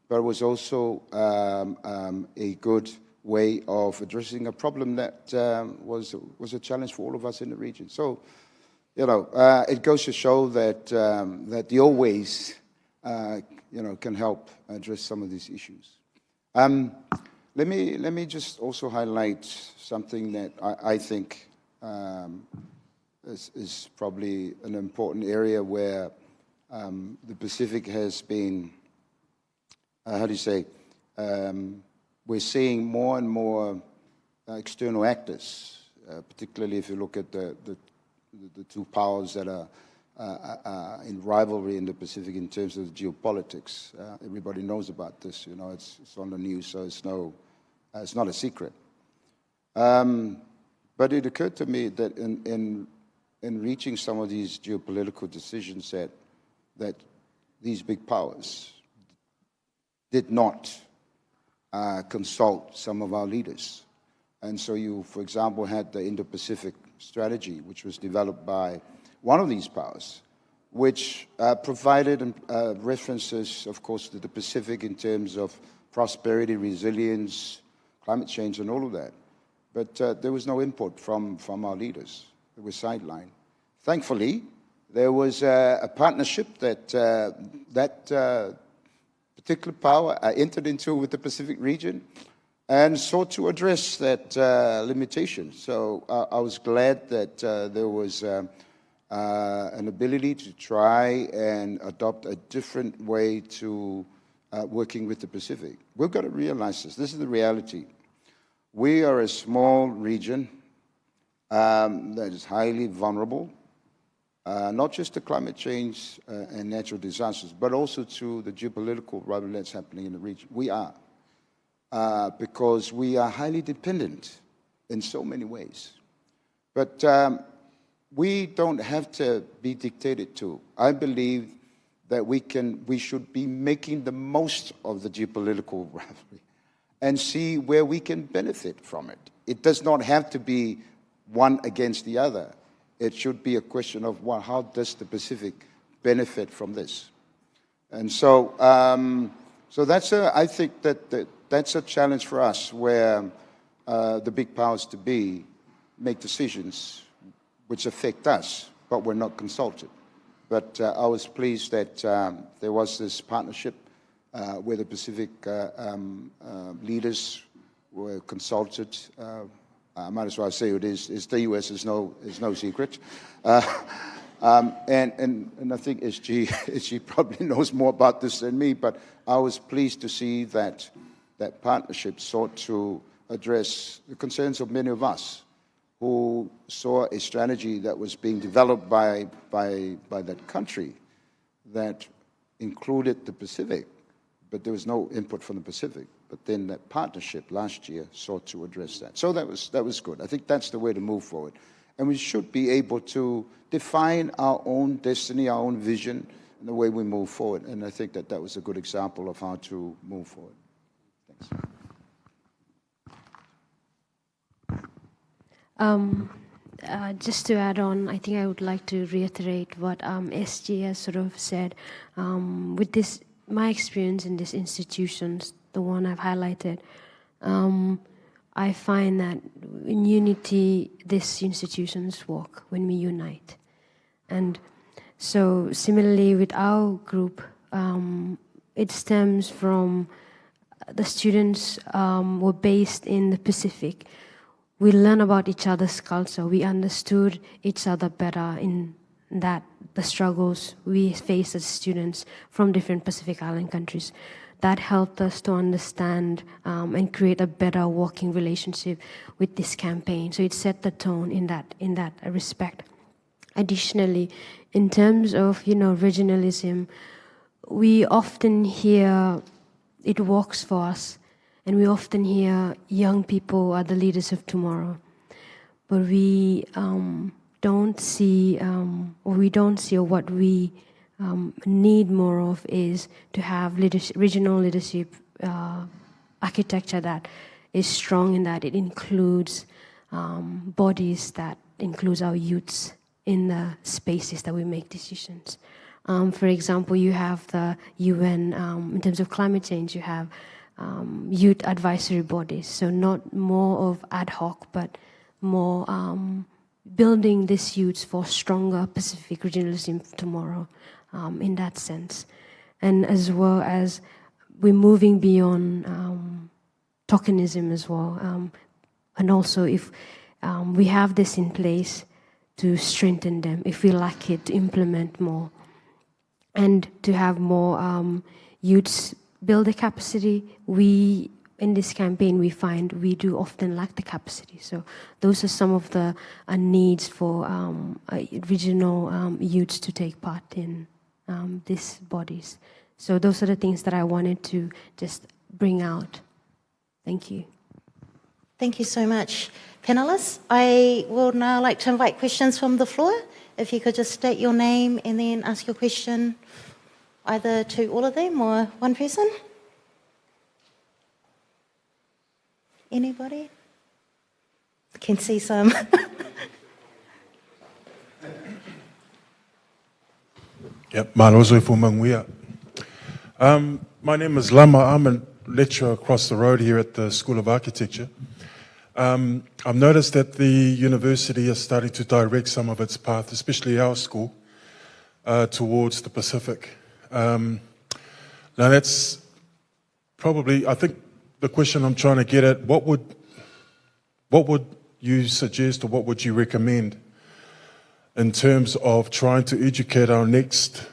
S9: but it was also a good way of addressing a problem that was a challenge for all of us in the region. So, it goes to show that that the always, can help address some of these issues. Let me just also highlight something that I think is probably an important area where the Pacific has been, we're seeing more and more external actors, particularly if you look at the two powers that are in rivalry in the Pacific in terms of geopolitics. Everybody knows about this, it's on the news, so it's not a secret. But it occurred to me that in reaching some of these geopolitical decisions that these big powers did not consult some of our leaders. And so you, for example, had the Indo-Pacific strategy, which was developed by one of these powers, which provided references, of course, to the Pacific in terms of prosperity, resilience, climate change, and all of that. But there was no input from our leaders. It was sidelined. Thankfully, there was a partnership that particular power entered into with the Pacific region and sought to address that limitation. So I was glad that there was an ability to try and adopt a different way to working with the Pacific. We've got to realize this. This is the reality. We are a small region that is highly vulnerable, not just to climate change and natural disasters, but also to the geopolitical rubble that's happening in the region. We are, because we are highly dependent in so many ways. But we don't have to be dictated to. I believe that we should be making the most of the geopolitical rivalry and see where we can benefit from it. It does not have to be one against the other. It should be a question of, well, how does the Pacific benefit from this? And so, I think that that's a challenge for us, where the big powers to be make decisions which affect us, but we're not consulted. But I was pleased that there was this partnership where the Pacific leaders were consulted. I might as well say it is the US is no secret. And I think SG probably knows more about this than me, but I was pleased to see that that partnership sought to address the concerns of many of us who saw a strategy that was being developed by that country that included the Pacific, but there was no input from the Pacific. But then that partnership last year sought to address that. So that was good. I think that's the way to move forward. And we should be able to define our own destiny, our own vision, and the way we move forward. And I think that was a good example of how to move forward. Thanks.
S10: Just to add on, I think I would like to reiterate what SG has sort of said. With this, my experience in these institutions, the one I've highlighted, I find that in unity, these institutions work when we unite. And so similarly with our group, it stems from the students were based in the Pacific. We learned about each other's culture. We understood each other better in that the struggles we face as students from different Pacific Island countries. That helped us to understand and create a better working relationship with this campaign. So it set the tone in that respect. Additionally, in terms of regionalism, we often hear it works for us, and we often hear young people are the leaders of tomorrow, but we don't see, or what we need more of is to have regional leadership architecture that is strong in that it includes bodies that includes our youths in the spaces that we make decisions. For example, you have the UN, in terms of climate change, you have youth advisory bodies, so not more of ad hoc, but more building these youths for stronger Pacific regionalism tomorrow. In that sense, and as well as we're moving beyond tokenism as well, and also if we have this in place to strengthen them, if we lack it, to implement more, and to have more youths build the capacity. We in this campaign we find we do often lack the capacity. So those are some of the needs for regional youths to take part in these bodies. So those are the things that I wanted to just bring out. Thank you.
S5: Thank you so much. Panelists, I would now like to invite questions from the floor. If you could just state your name and then ask your question either to all of them or one person. Anybody? I can see some.
S11: Yep, Malozwe for Manguia. My name is Lama. I'm a lecturer across the road here at the School of Architecture. I've noticed that the university is starting to direct some of its path, especially our school, towards the Pacific. Now that's probably, I think the question I'm trying to get at, what would you suggest or what would you recommend in terms of trying to educate our next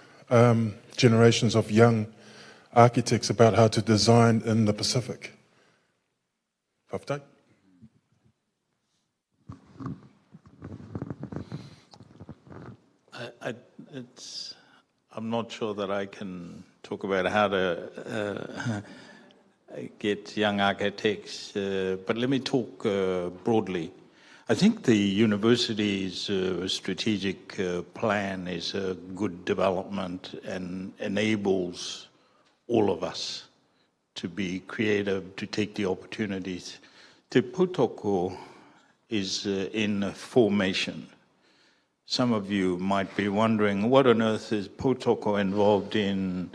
S11: generations of young architects about how to design in the Pacific? Whaftai?
S8: I'm not sure that I can talk about how to get young architects, but let me talk broadly. I think the university's strategic plan is a good development and enables all of us to be creative, to take the opportunities. Te Pūtoko is in formation. Some of you might be wondering, what on earth is Pūtoko involved in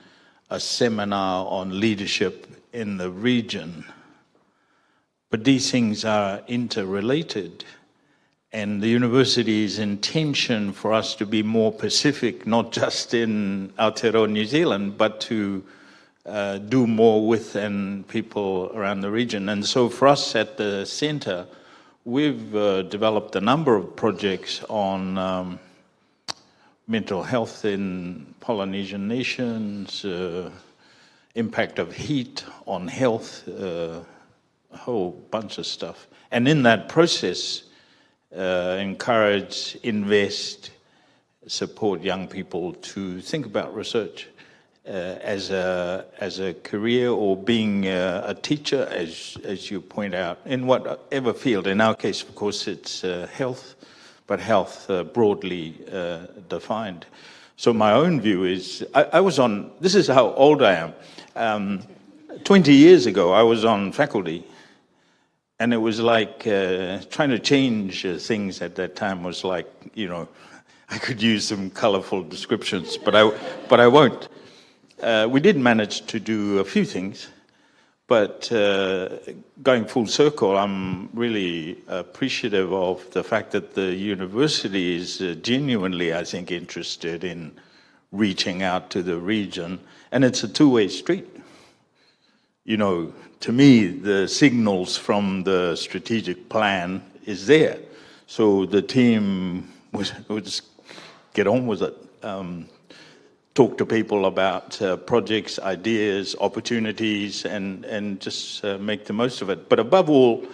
S8: a seminar on leadership in the region? But these things are interrelated. And the university's intention for us to be more Pacific, not just in Aotearoa, New Zealand, but to do more with and people around the region. And so for us at the center, we've developed a number of projects on mental health in Polynesian nations, impact of heat on health, a whole bunch of stuff. And in that process, encourage, invest, support young people to think about research as a career, or being a teacher, as you point out, in whatever field. In our case, of course, it's health, but health broadly defined. So my own view is, I was on, this is how old I am. 20 years ago, I was on faculty. And it was like trying to change things at that time was like, I could use some colorful descriptions, but I won't. We did manage to do a few things, but going full circle, I'm really appreciative of the fact that the university is genuinely, I think, interested in reaching out to the region, and it's a two-way street. To me, the signals from the strategic plan is there. So the team would just get on with it. Talk to people about projects, ideas, opportunities, and just make the most of it. But above all,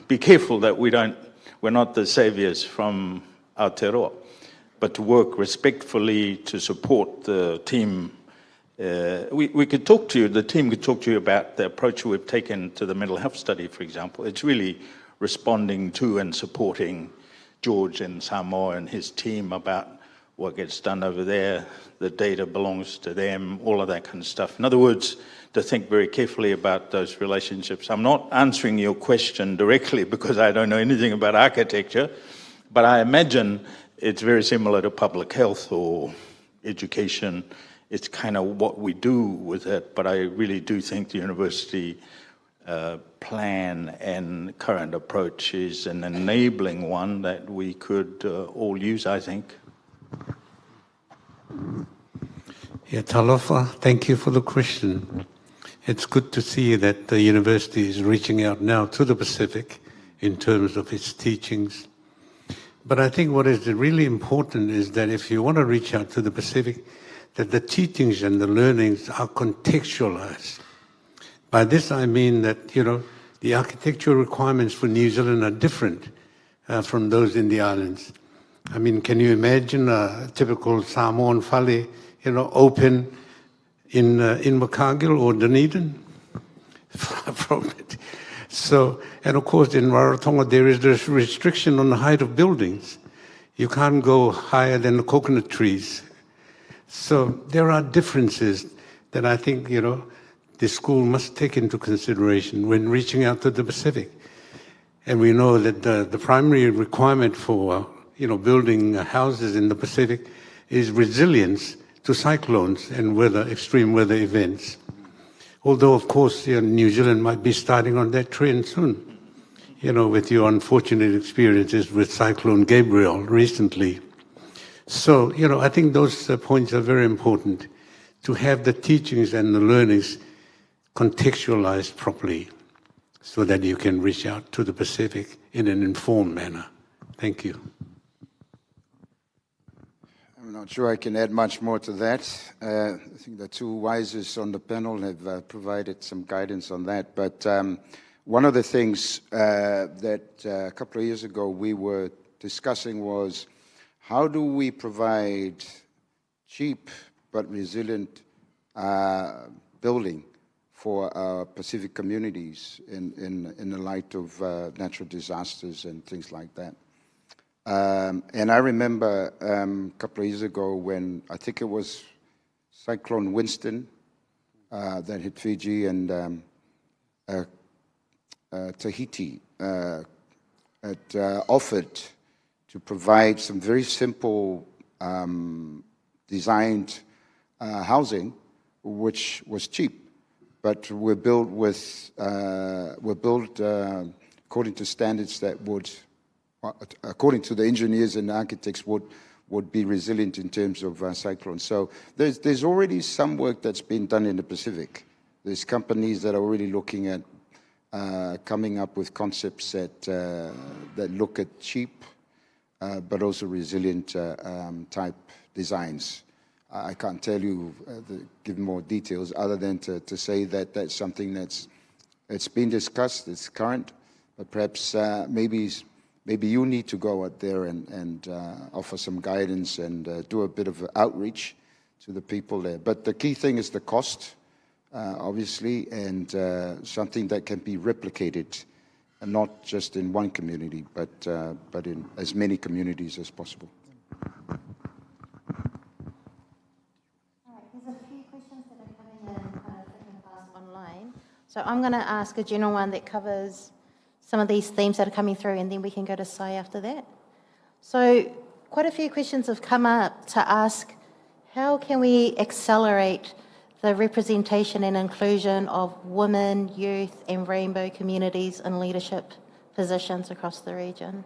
S8: be careful that we're not the saviors from Aotearoa, but to work respectfully to support the team. We could talk to you, the team could talk to you about the approach we've taken to the mental health study, for example. It's really responding to and supporting George in Samoa and his team about what gets done over there. The data belongs to them, all of that kind of stuff. In other words, to think very carefully about those relationships. I'm not answering your question directly because I don't know anything about architecture, but I imagine it's very similar to public health or education. It's kind of what we do with it, but I really do think the university plan and current approach is an enabling one that we could all use, I think.
S7: Yeah, Talofa, thank you for the question. It's good to see that the university is reaching out now to the Pacific in terms of its teachings. But I think what is really important is that if you want to reach out to the Pacific, that the teachings and the learnings are contextualized. By this I mean that, the architectural requirements for New Zealand are different from those in the islands. I mean, can you imagine a typical Samoan whale, open in Makagil or Dunedin? Far from it. So, and of course in Rarotonga there is this restriction on the height of buildings. You can't go higher than the coconut trees. So there are differences that I think, the school must take into consideration when reaching out to the Pacific. And we know that the primary requirement for building houses in the Pacific is resilience to cyclones and extreme weather events. Although, of course, New Zealand might be starting on that trend soon, with your unfortunate experiences with Cyclone Gabriel recently. So, I think those points are very important, to have the teachings and the learnings contextualized properly so that you can reach out to the Pacific in an informed manner. Thank you.
S9: I'm not sure I can add much more to that. I think the two wisest on the panel have provided some guidance on that. But one of the things that a couple of years ago we were discussing was, how do we provide cheap but resilient building for our Pacific communities in the light of natural disasters and things like that. And I remember a couple of years ago when I think it was Cyclone Winston that hit Fiji and Tahiti had offered to provide some very simple designed housing, which was cheap, but were built according to standards that would, according to the engineers and architects, would be resilient in terms of cyclones. So there's already some work that's been done in the Pacific. There's companies that are already looking at coming up with concepts that look at cheap but also resilient type designs. I can't tell you, give more details other than to say that that's something it's been discussed, it's current, but perhaps maybe you need to go out there and offer some guidance and do a bit of outreach to the people there. But the key thing is the cost, obviously, and something that can be replicated, and not just in one community, but in as many communities as possible.
S5: There's a few questions that are coming in online. So I'm going to ask a general one that covers some of these themes that are coming through, and then we can go to Sai after that. So quite a few questions have come up to ask, how can we accelerate the representation and inclusion of women, youth, and rainbow communities in leadership positions across the region?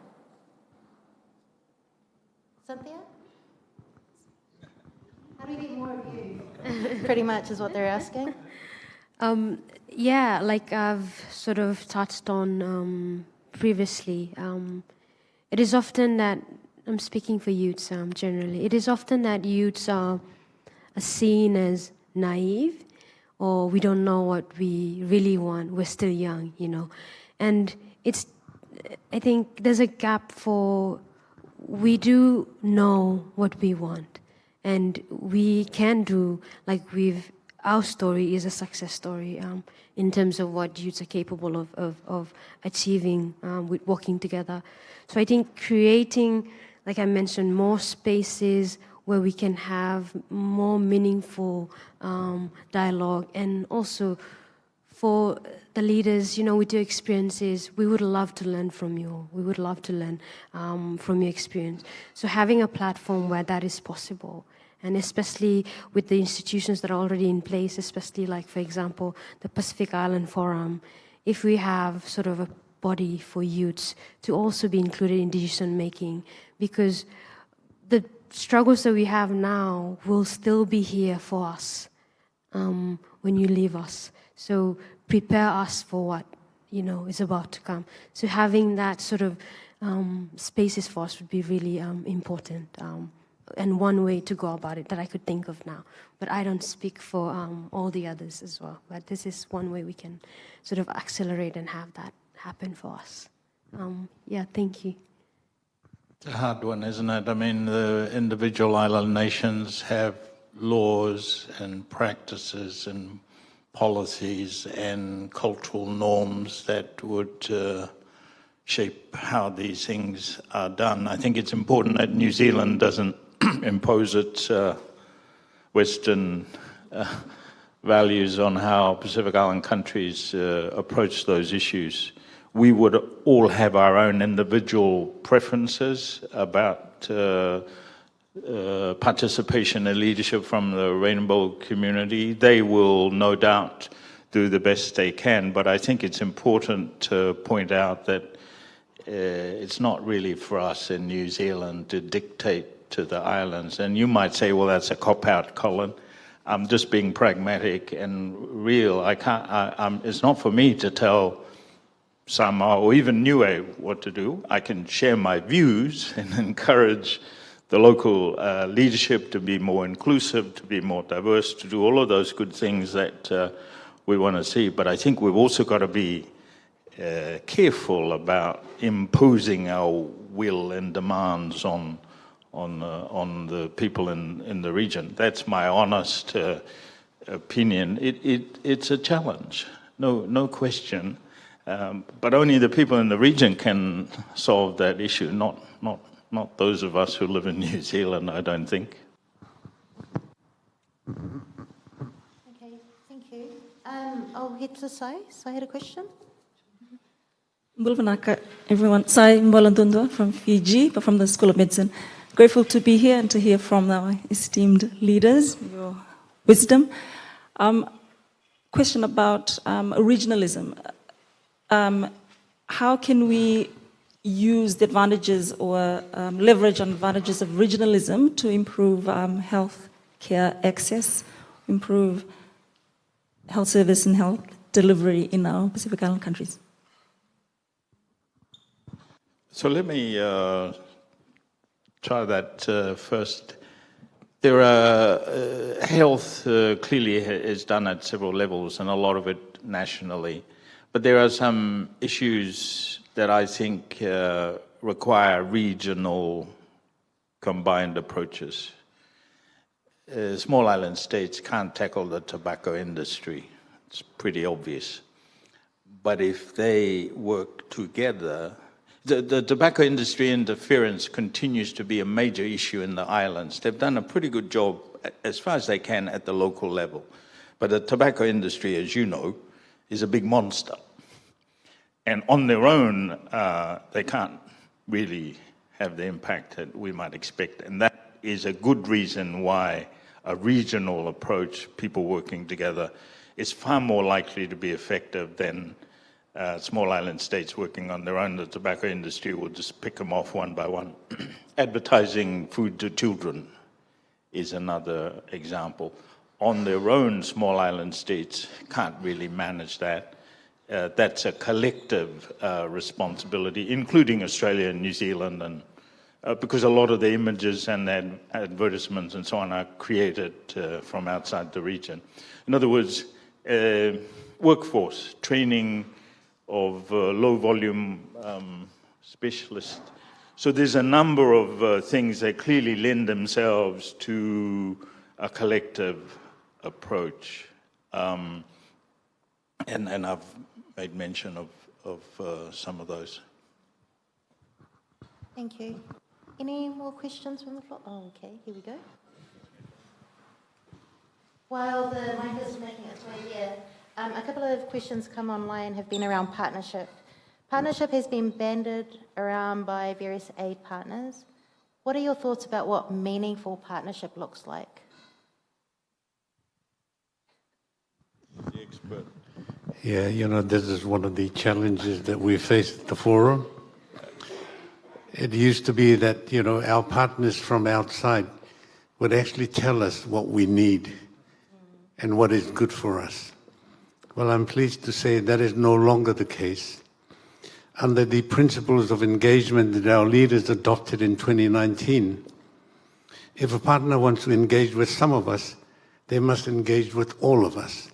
S5: Cynthia? How do we get more of you? Pretty much is what they're asking.
S10: Yeah, like I've sort of touched on previously, it is often that, I'm speaking for youths generally, it is often that youths are seen as naive, or we don't know what we really want, we're still young, you know. And I think there's a gap for, we do know what we want, and we can do, like our story is a success story in terms of what youths are capable of achieving with working together. So I think creating, like I mentioned, more spaces where we can have more meaningful dialogue, and also for the leaders, you know, with your experiences, we would love to learn from you. We would love to learn from your experience. So having a platform where that is possible, and especially with the institutions that are already in place, especially like, for example, the Pacific Island Forum, if we have sort of a body for youths to also be included in decision-making, because the struggles that we have now will still be here for us when you leave us. So prepare us for what, you know, is about to come. So having that sort of spaces for us would be really important. And one way to go about it that I could think of now. But I don't speak for all the others as well. But this is one way we can sort of accelerate and have that happen for us. Yeah, thank you.
S8: It's a hard one, isn't it? I mean, the individual island nations have laws and practices and policies and cultural norms that would shape how these things are done. I think it's important that New Zealand doesn't impose its Western values on how Pacific Island countries approach those issues. We would all have our own individual preferences about participation and leadership from the Rainbow community. They will no doubt do the best they can, but I think it's important to point out that it's not really for us in New Zealand to dictate to the islands. And you might say, well, that's a cop-out, Colin. I'm just being pragmatic and real. It's not for me to tell Samoa or even UoA what to do. I can share my views and encourage the local leadership to be more inclusive, to be more diverse, to do all of those good things that we want to see. But I think we've also got to be careful about imposing our will and demands on the people in the region. That's my honest opinion, it's a challenge, no question. But only the people in the region can solve that issue, not those of us who live in New Zealand, I don't think.
S5: Okay, thank you. I'll head to Sai. Sai had a question.
S12: Mbulvanaka, everyone. Sai Mbolandundwa from Fiji, but from the School of Medicine. Grateful to be here and to hear from our esteemed leaders, your wisdom. Question about regionalism. How can we use the advantages or leverage on advantages of regionalism to improve health care access, improve health service and health delivery in our Pacific Island countries?
S8: So let me try that first. There are health clearly is done at several levels, and a lot of it nationally. But there are some issues that I think require regional combined approaches. Small island states can't tackle the tobacco industry. It's pretty obvious. But if they work together, the tobacco industry interference continues to be a major issue in the islands. They've done a pretty good job, as far as they can, at the local level. But the tobacco industry, as you know, is a big monster. And on their own, they can't really have the impact that we might expect. And that is a good reason why a regional approach, people working together, is far more likely to be effective than small island states working on their own. The tobacco industry will just pick them off one by one. Advertising food to children is another example. On their own, small island states can't really manage that. That's a collective responsibility, including Australia and New Zealand, and because a lot of the images and advertisements and so on are created from outside the region. In other words, workforce, training of low-volume specialists. So there's a number of things that clearly lend themselves to a collective approach. And I've made mention of some of those.
S5: Thank you. Any more questions from the floor? Oh, okay, here we go. While the mic is making its way here, a couple of questions come online have been around partnership. Partnership has been bandied around by various aid partners. What are your thoughts about what meaningful partnership looks like?
S8: The expert.
S7: Yeah, you know, this is one of the challenges that we face at the forum. It used to be that, you know, our partners from outside would actually tell us what we need and what is good for us. Well, I'm pleased to say that is no longer the case. Under the principles of engagement that our leaders adopted in 2019, if a partner wants to engage with some of us, they must engage with all of us.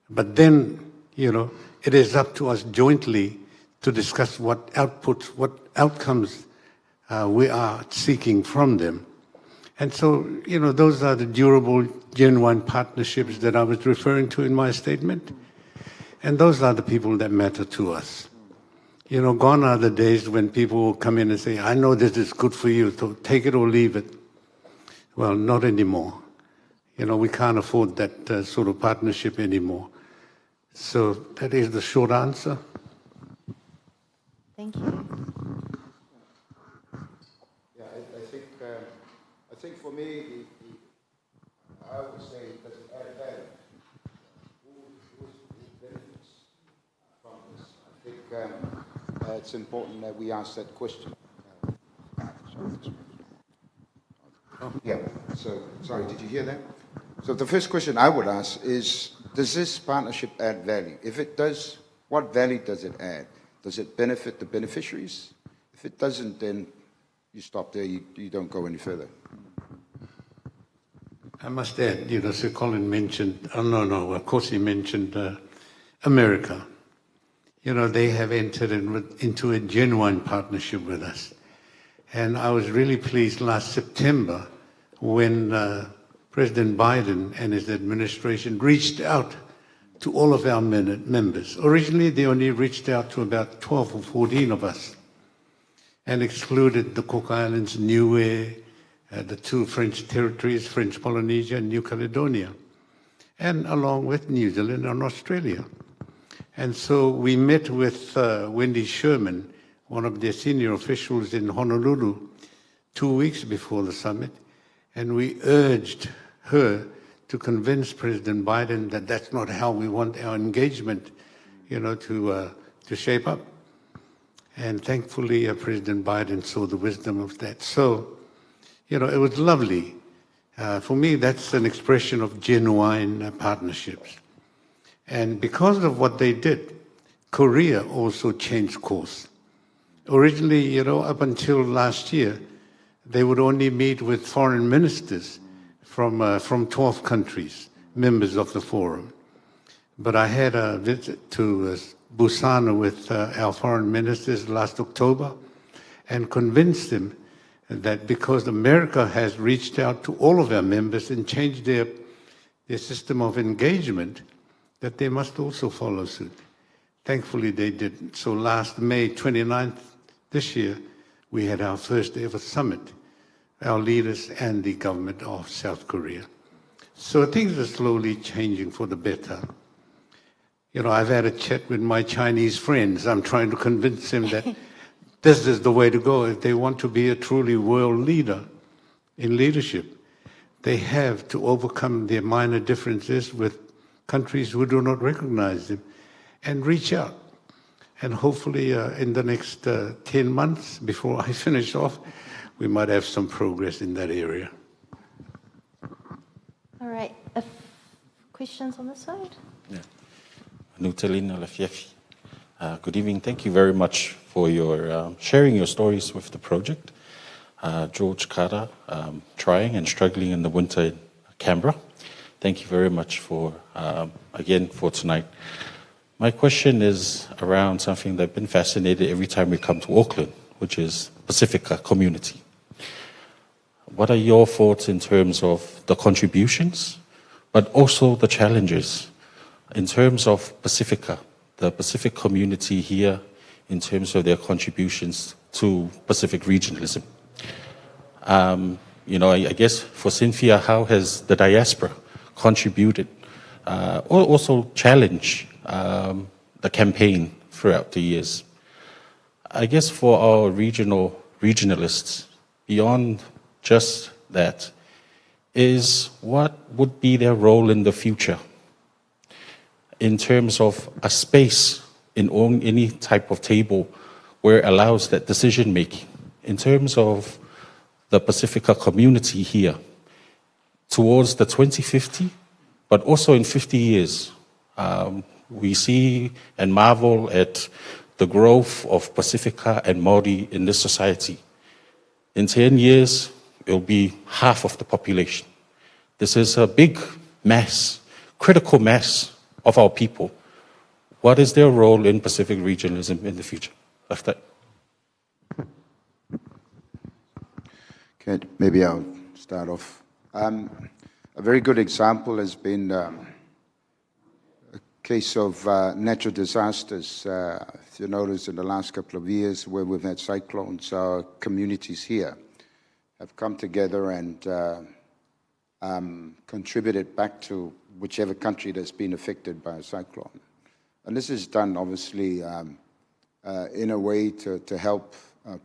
S7: But then, you know, it is up to us jointly to discuss what outputs, what outcomes we are seeking from them. And so, you know, those are the durable, genuine partnerships that I was referring to in my statement. And those are the people that matter to us. You know, gone are the days when people will come in and say, I know this is good for you, so take it or leave it. Well, not anymore. You know, we can't afford that sort of partnership anymore. So that is the short answer.
S5: Thank you.
S9: Yeah, I think for me, I would say it doesn't add value. Who benefits from this? I think it's important that we ask that question. Yeah, so, sorry, did you hear that? So the first question I would ask is, does this partnership add value? If it does, what value does it add? Does it benefit the beneficiaries? If it doesn't, then you stop there, you don't go any further.
S7: I must add, you know, Sir Colin mentioned, of course he mentioned America. You know, they have entered into a genuine partnership with us. And I was really pleased last September when President Biden and his administration reached out to all of our members. Originally, they only reached out to about 12 or 14 of us and excluded the Cook Islands, UoA, the 2 French territories, French Polynesia and New Caledonia, and along with New Zealand and Australia. And so we met with Wendy Sherman, one of their senior officials in Honolulu, 2 weeks before the summit, and we urged her to convince President Biden that that's not how we want our engagement, to shape up. And thankfully, President Biden saw the wisdom of that. So, it was lovely. For me, that's an expression of genuine partnerships. And because of what they did, Korea also changed course. Originally, up until last year, they would only meet with foreign ministers from 12 countries, members of the forum. But I had a visit to Busan with our foreign ministers last October and convinced them that because America has reached out to all of our members and changed their system of engagement, that they must also follow suit. Thankfully, they didn't. So last May 29th this year, we had our first ever summit, our leaders and the government of South Korea. So things are slowly changing for the better. I've had a chat with my Chinese friends. I'm trying to convince them that this is the way to go. If they want to be a truly world leader in leadership, they have to overcome their minor differences with countries who do not recognize them and reach out. And hopefully in the next 10 months, before I finish off, we might have some progress in that area.
S5: All right. Questions on this side?
S13: Yeah. Good evening. Thank you very much for your sharing your stories with the project. George Carter, trying and struggling in the winter in Canberra. Thank you very much for, again, for tonight. My question is around something that I've been fascinated every time we come to Auckland, which is Pacifica community. What are your thoughts in terms of the contributions, but also the challenges in terms of Pacifica, the Pacific community here, in terms of their contributions to Pacific regionalism? I guess for Cynthia, how has the diaspora contributed or also challenged the campaign throughout the years? I guess for our regionalists, beyond just that, is what would be their role in the future in terms of a space in any type of table where it allows that decision making in terms of the Pacifica community here towards the 2050, but also in 50 years. We see and marvel at the growth of Pacifica and Māori in this society. In 10 years, it'll be half of the population. This is a big mass, critical mass of our people. What is their role in Pacific regionalism in the future? After
S9: Okay, maybe I'll start off. A very good example has been a case of natural disasters. If you notice, in the last couple of years where we've had cyclones, our communities here have come together and contributed back to whichever country that's been affected by a cyclone. And this is done, obviously, in a way to help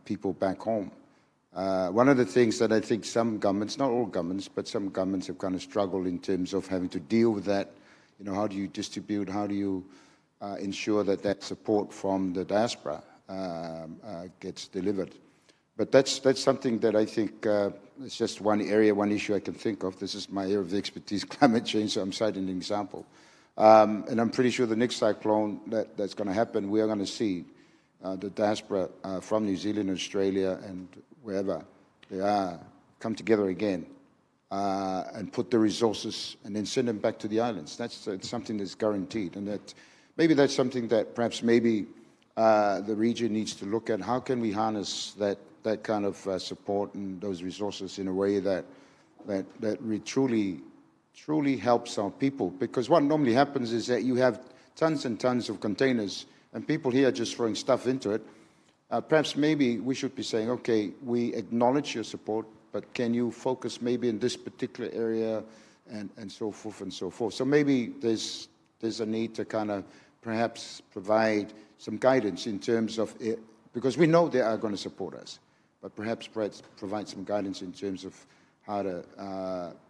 S9: people back home. One of the things that I think some governments, not all governments, but some governments have kind of struggled in terms of having to deal with that. How do you distribute, how do you ensure that that support from the diaspora gets delivered? But that's something that I think is just one area, one issue I can think of. This is my area of expertise, climate change, so I'm citing an example. And I'm pretty sure the next cyclone that's going to happen, we are going to see the diaspora from New Zealand, Australia, and wherever they are, come together again and put the resources and then send them back to the islands. That's something that's guaranteed. And maybe that's something that perhaps the region needs to look at. How can we harness that kind of support and those resources in a way that that truly helps our people. Because what normally happens is that you have tons and tons of containers and people here just throwing stuff into it. Perhaps maybe we should be saying, okay, we acknowledge your support, but can you focus maybe in this particular area and so forth and so forth. So maybe there's a need to kind of perhaps provide some guidance in terms of it, because we know they are going to support us, but perhaps provide some guidance in terms of how to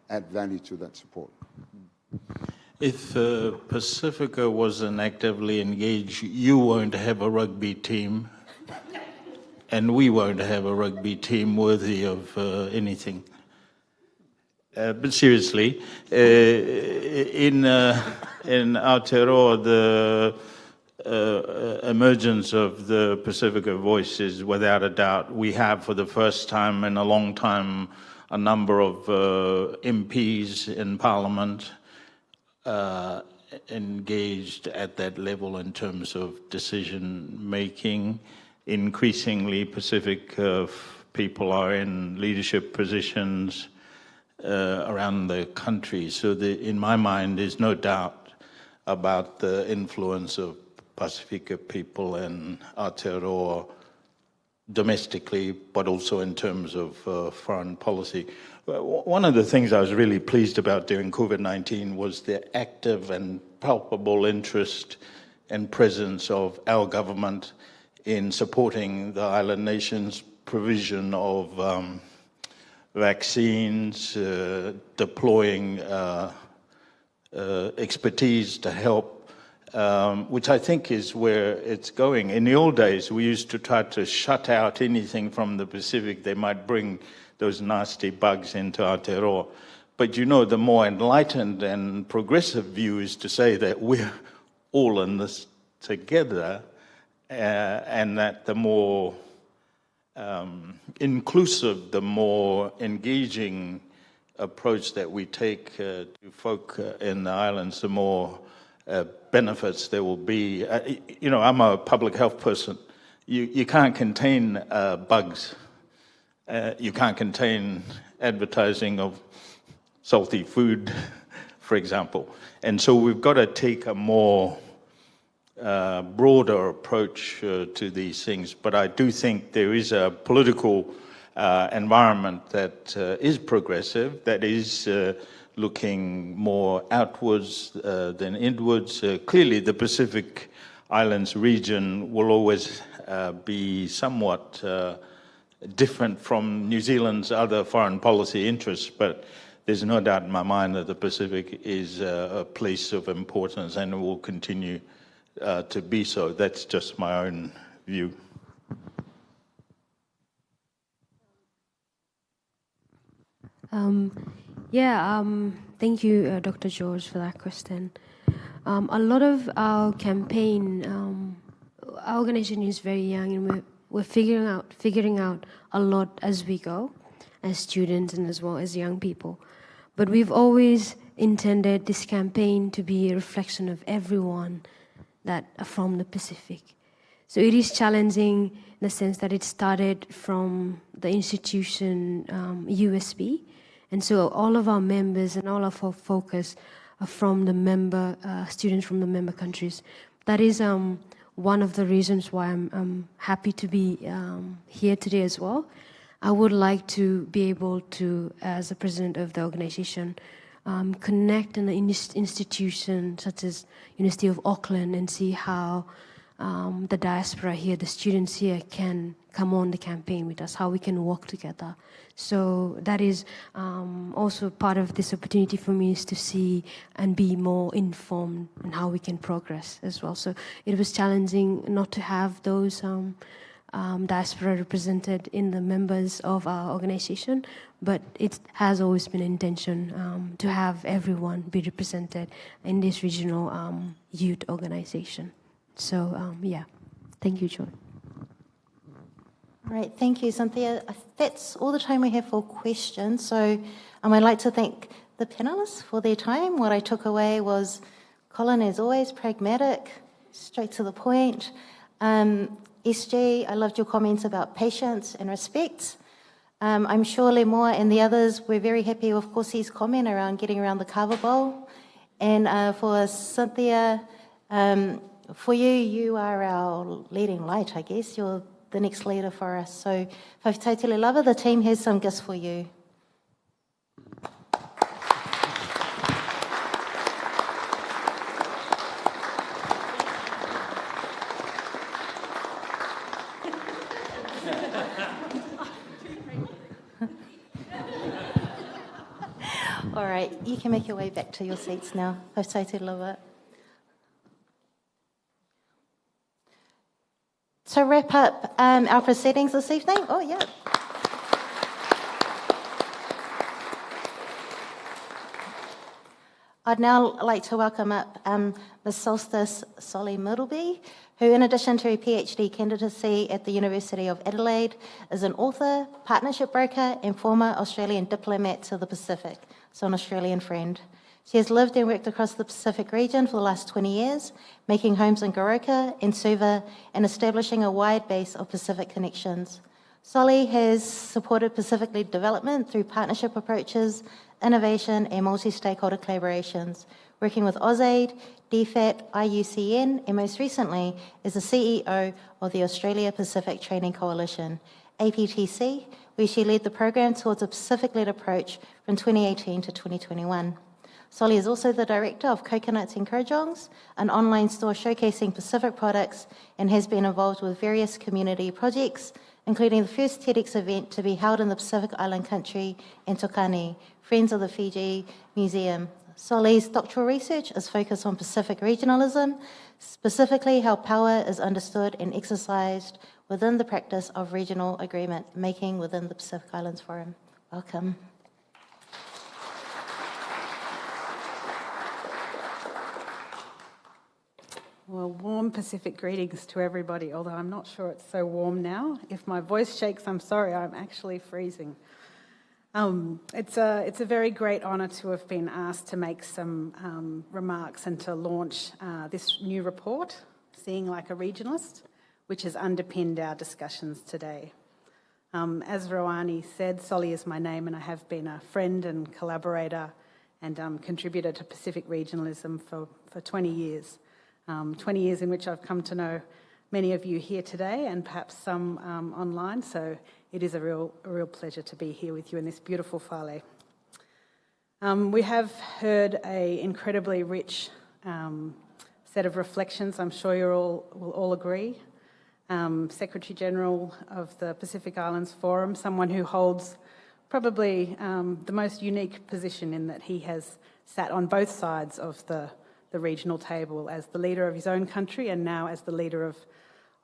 S9: add value to that support.
S8: If Pacifica wasn't actively engaged, you won't have a rugby team, and we won't have a rugby team worthy of anything. But seriously, in Aotearoa, the emergence of the Pacifica voice is without a doubt. We have, for the first time in a long time, a number of MPs in Parliament engaged at that level in terms of decision making. Increasingly, Pacific people are in leadership positions around the country. So in my mind, there's no doubt about the influence of Pacifica people in Aotearoa domestically, but also in terms of foreign policy. One of the things I was really pleased about during COVID-19 was the active and palpable interest and presence of our government in supporting the island nations' provision of vaccines, deploying expertise to help, which I think is where it's going. In the old days, we used to try to shut out anything from the Pacific. They might bring those nasty bugs into Aotearoa. But you know, the more enlightened and progressive view is to say that we're all in this together, and that the more inclusive, the more engaging approach that we take to folk in the islands, the more benefits there will be. You know, I'm a public health person. You can't contain bugs. You can't contain advertising of salty food, for example. And so we've got to take a more broader approach to these things. But I do think there is a political environment that is progressive, that is looking more outwards than inwards. Clearly, the Pacific Islands region will always be somewhat different from New Zealand's other foreign policy interests, but there's no doubt in my mind that the Pacific is a place of importance and will continue to be so. That's just my own view.
S10: Thank you, Dr. George, for that question. A lot of our campaign, our organization is very young, and we're figuring out a lot as we go, as students and as well as young people. But we've always intended this campaign to be a reflection of everyone that are from the Pacific. So it is challenging in the sense that it started from the institution USB, and so all of our members and all of our focus are from the member students from the member countries. That is one of the reasons why I'm happy to be here today as well. I would like to be able to, as the president of the organization, connect in the institution such as University of Auckland and see how the diaspora here, the students here, can come on the campaign with us, how we can work together. So that is also part of this opportunity for me, is to see and be more informed on how we can progress as well. So it was challenging not to have those diaspora represented in the members of our organization, but it has always been an intention to have everyone be represented in this regional youth organization. So thank you, John.
S5: All right, thank you, Cynthia. That's all the time we have for questions. So I'd like to thank the panelists for their time. What I took away was Colin, as always, pragmatic, straight to the point. SJ, I loved your comments about patience and respect. I'm sure Lemoa and the others were very happy with Kosi's comment around getting around the kava bowl. And for Cynthia, for you, you are our leading light, I guess. You're the next leader for us. So, whakatautele lava, the team has some gifts for you. All right, you can make your way back to your seats now. Whakatautele lava. To wrap up our proceedings this evening, I'd now like to welcome up Ms. Solstice Solly Middleby, who, in addition to her PhD candidacy at the University of Adelaide, is an author, partnership broker, and former Australian diplomat to the Pacific, so an Australian friend. She has lived and worked across the Pacific region for the last 20 years, making homes in Goroka and Suva and establishing a wide base of Pacific connections. Solly has supported Pacific-led development through partnership approaches, innovation and multi-stakeholder collaborations, working with AusAid, DFAT, IUCN, and most recently as the CEO of the Australia Pacific Training Coalition, APTC, where she led the program towards a Pacific-led approach from 2018 to 2021. Solly is also the director of Coconuts and Kurjongs, an online store showcasing Pacific products, and has been involved with various community projects, including the first TEDx event to be held in the Pacific Island country in Tokani, Friends of the Fiji Museum. Solly's doctoral research is focused on Pacific regionalism, specifically how power is understood and exercised within the practice of regional agreement making within the Pacific Islands Forum. Welcome.
S14: Well, warm Pacific greetings to everybody, although I'm not sure it's so warm now. If my voice shakes, I'm sorry, I'm actually freezing. It's a very great honour to have been asked to make some remarks and to launch this new report, Seeing Like a Regionalist, which has underpinned our discussions today. As Roani said, Solly is my name, and I have been a friend and collaborator and contributor to Pacific regionalism for 20 years. 20 years in which I've come to know many of you here today and perhaps some online, so it is a real pleasure to be here with you in this beautiful whale. We have heard an incredibly rich set of reflections, I'm sure you will all agree. Secretary General of the Pacific Islands Forum, someone who holds probably the most unique position in that he has sat on both sides of the regional table as the leader of his own country and now as the leader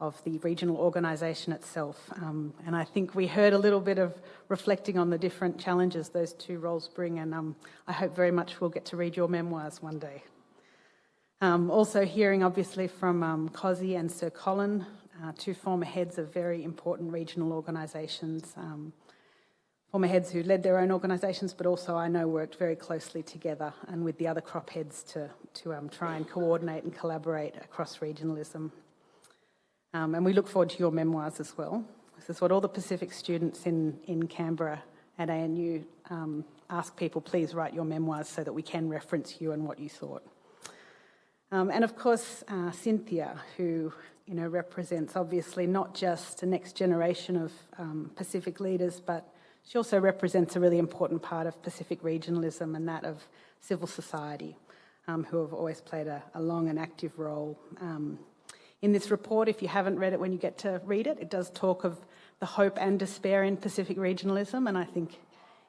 S14: of the regional organisation itself. And I think we heard a little bit of reflecting on the different challenges those two roles bring, and I hope very much we'll get to read your memoirs one day. Also hearing obviously from Cosi and Sir Colin, two former heads of very important regional organisations, former heads who led their own organisations, but also I know worked very closely together and with the other crop heads to try and coordinate and collaborate across regionalism. And we look forward to your memoirs as well. This is what all the Pacific students in Canberra at ANU ask people, please write your memoirs so that we can reference you and what you thought. And of course, Cynthia, who represents obviously not just the next generation of Pacific leaders, but she also represents a really important part of Pacific regionalism and that of civil society, who have always played a long and active role. In this report, if you haven't read it when you get to read it, it does talk of the hope and despair in Pacific regionalism, and I think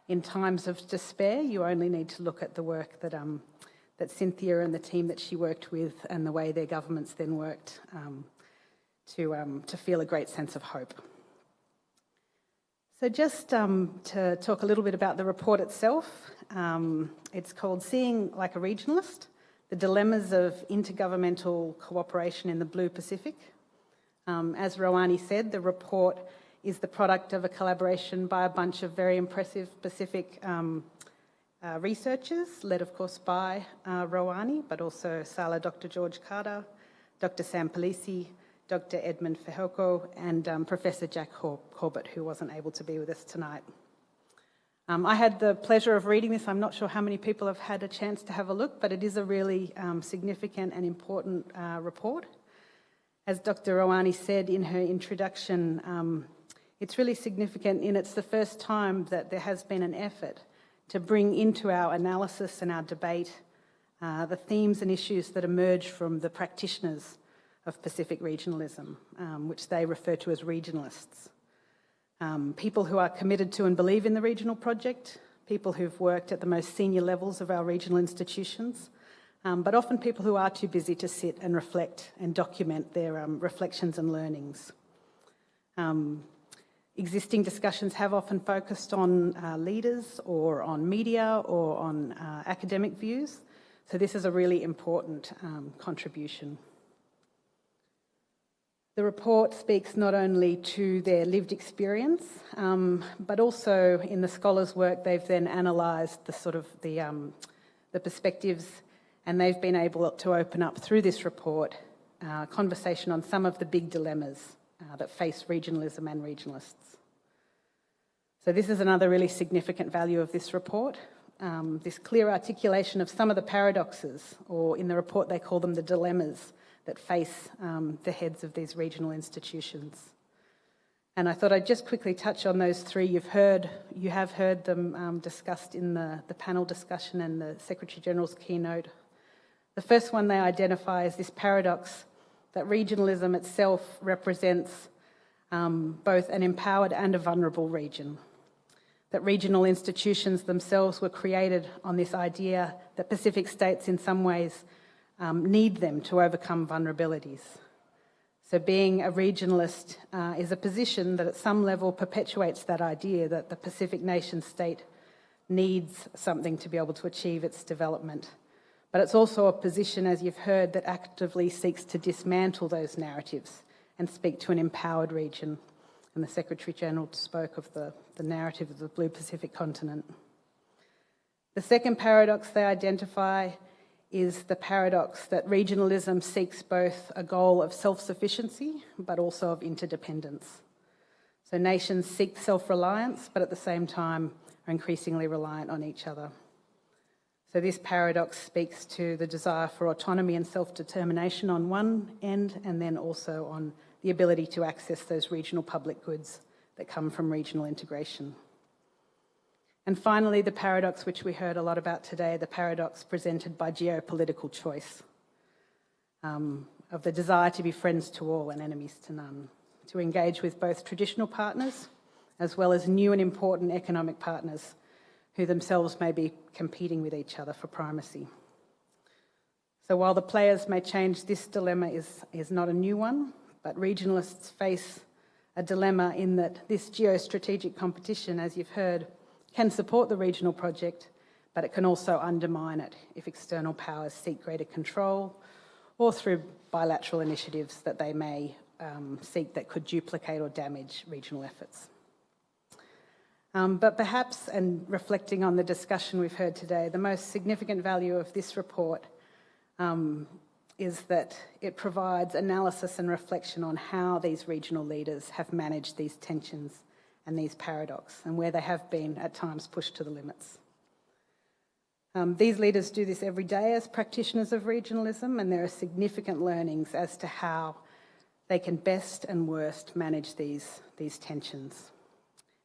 S14: in times of despair, you only need to look at the work that Cynthia and the team that she worked with and the way their governments then worked to feel a great sense of hope. So just to talk a little bit about the report itself, it's called Seeing Like a Regionalist, The Dilemmas of Intergovernmental Cooperation in the Blue Pacific. As Roani said, the report is the product of a collaboration by a bunch of very impressive Pacific researchers, led of course by Roani, but also Sala Dr. George Carter, Dr. Sam Palisi, Dr. Edmund Fehoko, and Professor Jack Corbett, who wasn't able to be with us tonight. I had the pleasure of reading this. I'm not sure how many people have had a chance to have a look, but it is a really significant and important report. As Dr. Rawani said in her introduction, it's really significant in it's the first time that there has been an effort to bring into our analysis and our debate the themes and issues that emerge from the practitioners of Pacific regionalism, which they refer to as regionalists. People who are committed to and believe in the regional project, people who've worked at the most senior levels of our regional institutions, but often people who are too busy to sit and reflect and document their reflections and learnings. Existing discussions have often focused on leaders or on media or on academic views, so this is a really important contribution. The report speaks not only to their lived experience, but also in the scholars' work they've then analysed the perspectives, and they've been able to open up through this report conversation on some of the big dilemmas that face regionalism and regionalists. So this is another really significant value of this report, this clear articulation of some of the paradoxes, or in the report they call them the dilemmas, that face the heads of these regional institutions. And I thought I'd just quickly touch on those three. You have heard them discussed in the panel discussion and the Secretary-General's keynote. The first one they identify is this paradox that regionalism itself represents both an empowered and a vulnerable region. That regional institutions themselves were created on this idea that Pacific states in some ways need them to overcome vulnerabilities. So being a regionalist is a position that at some level perpetuates that idea that the Pacific nation state needs something to be able to achieve its development. But it's also a position, as you've heard, that actively seeks to dismantle those narratives and speak to an empowered region. And the Secretary-General spoke of the narrative of the Blue Pacific continent. The second paradox they identify is the paradox that regionalism seeks both a goal of self-sufficiency but also of interdependence. So nations seek self-reliance but at the same time are increasingly reliant on each other. So this paradox speaks to the desire for autonomy and self-determination on one end, and then also on the ability to access those regional public goods that come from regional integration. And finally, the paradox which we heard a lot about today, the paradox presented by geopolitical choice, of the desire to be friends to all and enemies to none, to engage with both traditional partners as well as new and important economic partners who themselves may be competing with each other for primacy. So while the players may change, this dilemma is not a new one, but regionalists face a dilemma in that this geostrategic competition, as you've heard, can support the regional project, but it can also undermine it if external powers seek greater control or through bilateral initiatives that they may seek that could duplicate or damage regional efforts. But perhaps, and reflecting on the discussion we've heard today, the most significant value of this report is that it provides analysis and reflection on how these regional leaders have managed these tensions and these paradoxes, and where they have been at times pushed to the limits. These leaders do this every day as practitioners of regionalism, and there are significant learnings as to how they can best and worst manage these tensions.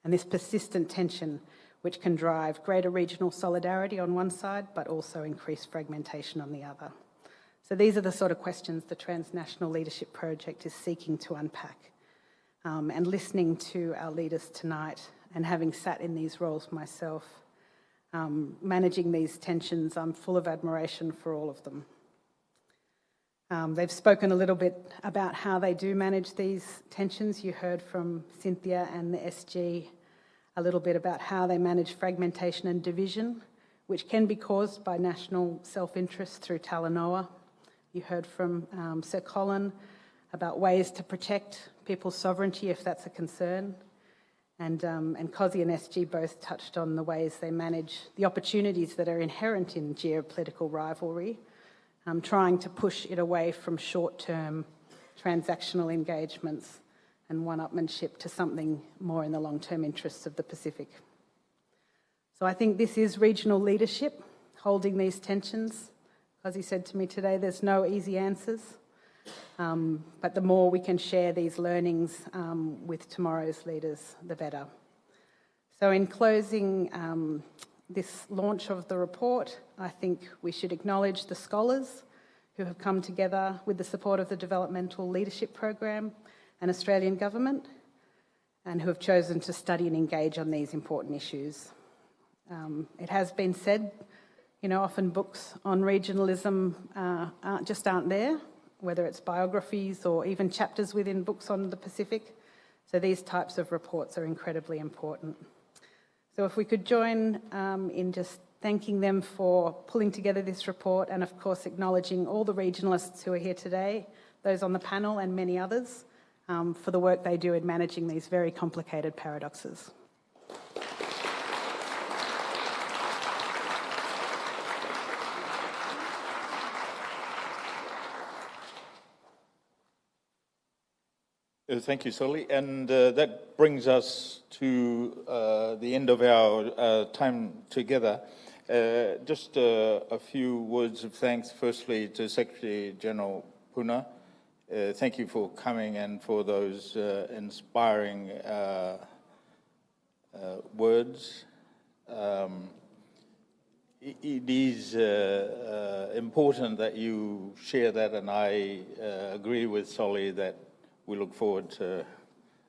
S14: And this persistent tension which can drive greater regional solidarity on one side, but also increase fragmentation on the other. So these are the sort of questions the Transnational Leadership Project is seeking to unpack. And listening to our leaders tonight, and having sat in these roles myself, managing these tensions, I'm full of admiration for all of them. They've spoken a little bit about how they do manage these tensions. You heard from Cynthia and the SG a little bit about how they manage fragmentation and division, which can be caused by national self-interest through Talanoa. You heard from Sir Colin about ways to protect people's sovereignty if that's a concern. And Cosi and SG both touched on the ways they manage the opportunities that are inherent in geopolitical rivalry, trying to push it away from short-term transactional engagements and one-upmanship to something more in the long-term interests of the Pacific. So I think this is regional leadership, holding these tensions. As he said to me today, there's no easy answers, but the more we can share these learnings with tomorrow's leaders, the better. So in closing this launch of the report, I think we should acknowledge the scholars who have come together with the support of the Developmental Leadership Program and Australian Government, and who have chosen to study and engage on these important issues. It has been said, you know, often books on regionalism aren't there, whether it's biographies or even chapters within books on the Pacific. So these types of reports are incredibly important. So if we could join in just thanking them for pulling together this report, and of course acknowledging all the regionalists who are here today, those on the panel and many others, for the work they do in managing these very complicated paradoxes.
S8: Thank you, Soli. And that brings us to the end of our time together. Just a few words of thanks, firstly, to Secretary General Puna. Thank you for coming and for those inspiring words. It is important that you share that, and I agree with Soli that we look forward to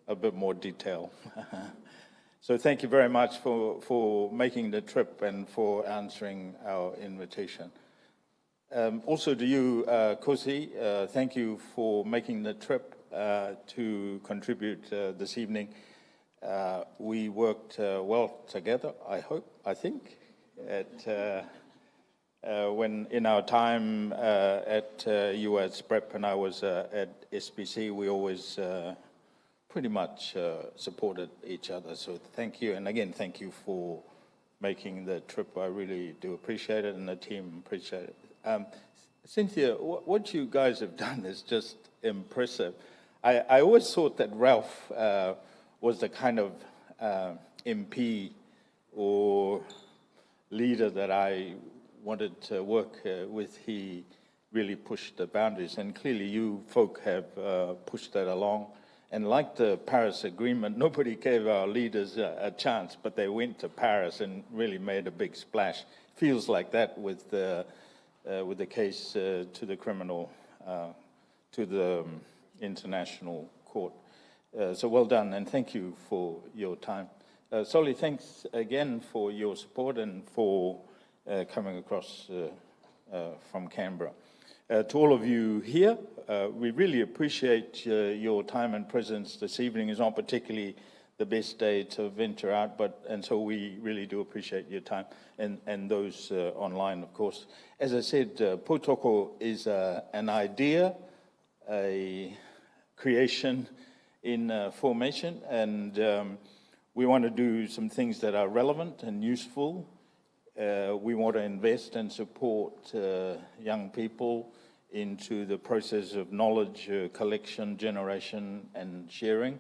S8: a bit more detail. So thank you very much for making the trip and for answering our invitation. Also to you, Kosi, thank you for making the trip to contribute this evening. We worked well together, I think, when in our time at US Prep and I was at SBC, we always pretty much supported each other. So thank you. And again, thank you for making the trip. I really do appreciate it, and the team appreciate it. Cynthia, what you guys have done is just impressive. I always thought that Ralph was the kind of MP or leader that I wanted to work with. He really pushed the boundaries, and clearly you folk have pushed that along. And like the Paris Agreement, nobody gave our leaders a chance, but they went to Paris and really made a big splash. Feels like that with the case to the criminal, to the International Court. So well done, and thank you for your time. Soli, thanks again for your support and for coming across from Canberra. To all of you here, we really appreciate your time and presence this evening. Is not particularly the best day to venture out, and so we really do appreciate your time, and those online, of course. As I said, Potoko is an idea, a creation in formation, and we want to do some things that are relevant and useful. We want to invest and support young people into the process of knowledge collection, generation, and sharing.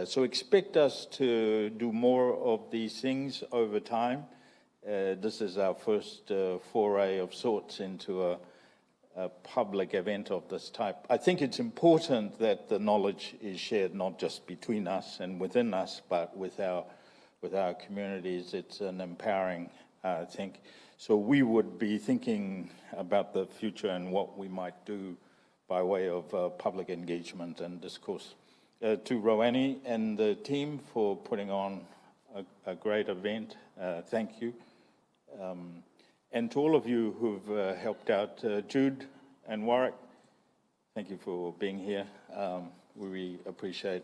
S8: So expect us to do more of these things over time. This is our first foray of sorts into a public event of this type. I think it's important that the knowledge is shared not just between us and within us, but with our communities. It's an empowering thing. So we would be thinking about the future and what we might do by way of public engagement and discourse. To Rowanne and the team for putting on a great event, thank you. And to all of you who've helped out, Jude and Warwick, thank you for being here. We really appreciate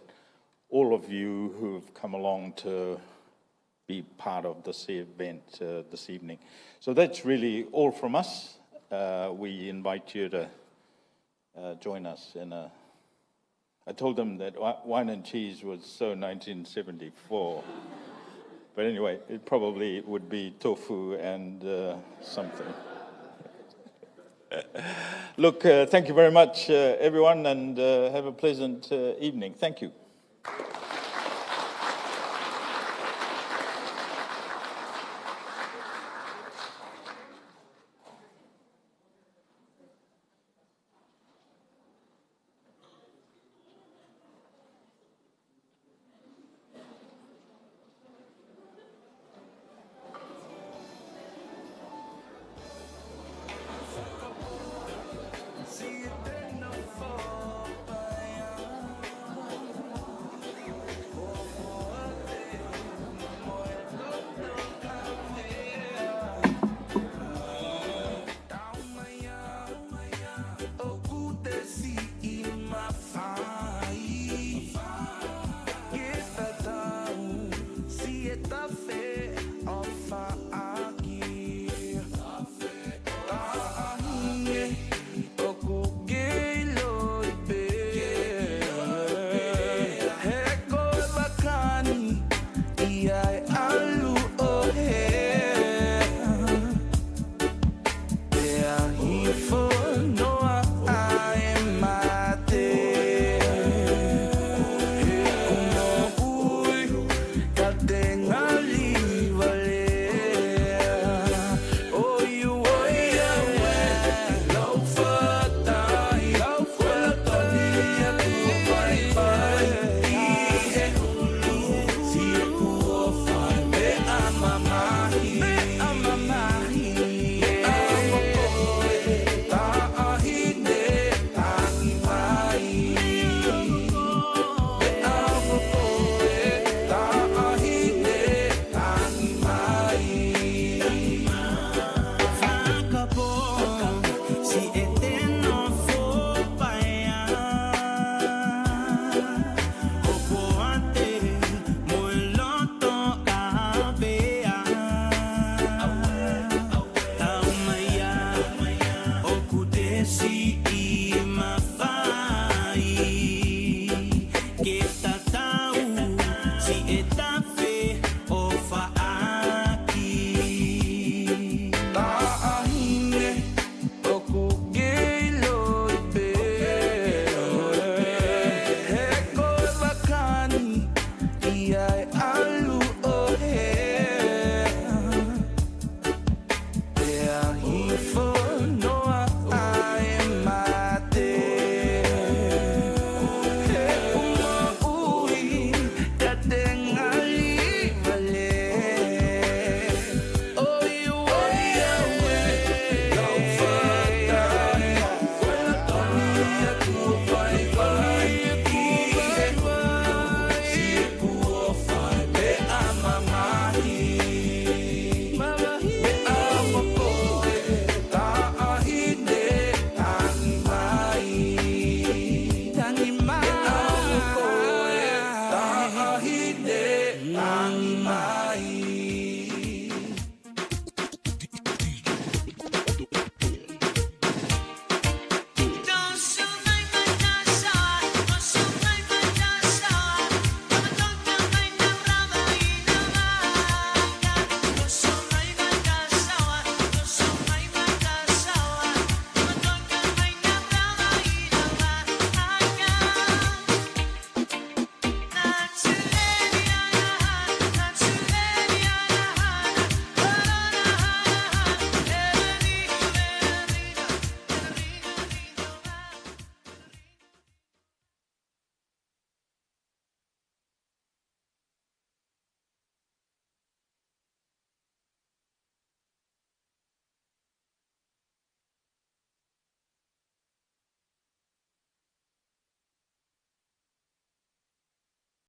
S8: all of you who've come along to be part of this event this evening. So that's really all from us. We invite you to join us in a... I told them that wine and cheese was so 1974. But anyway, it probably would be tofu and something. Look, thank you very much, everyone, and have a pleasant evening. Thank you.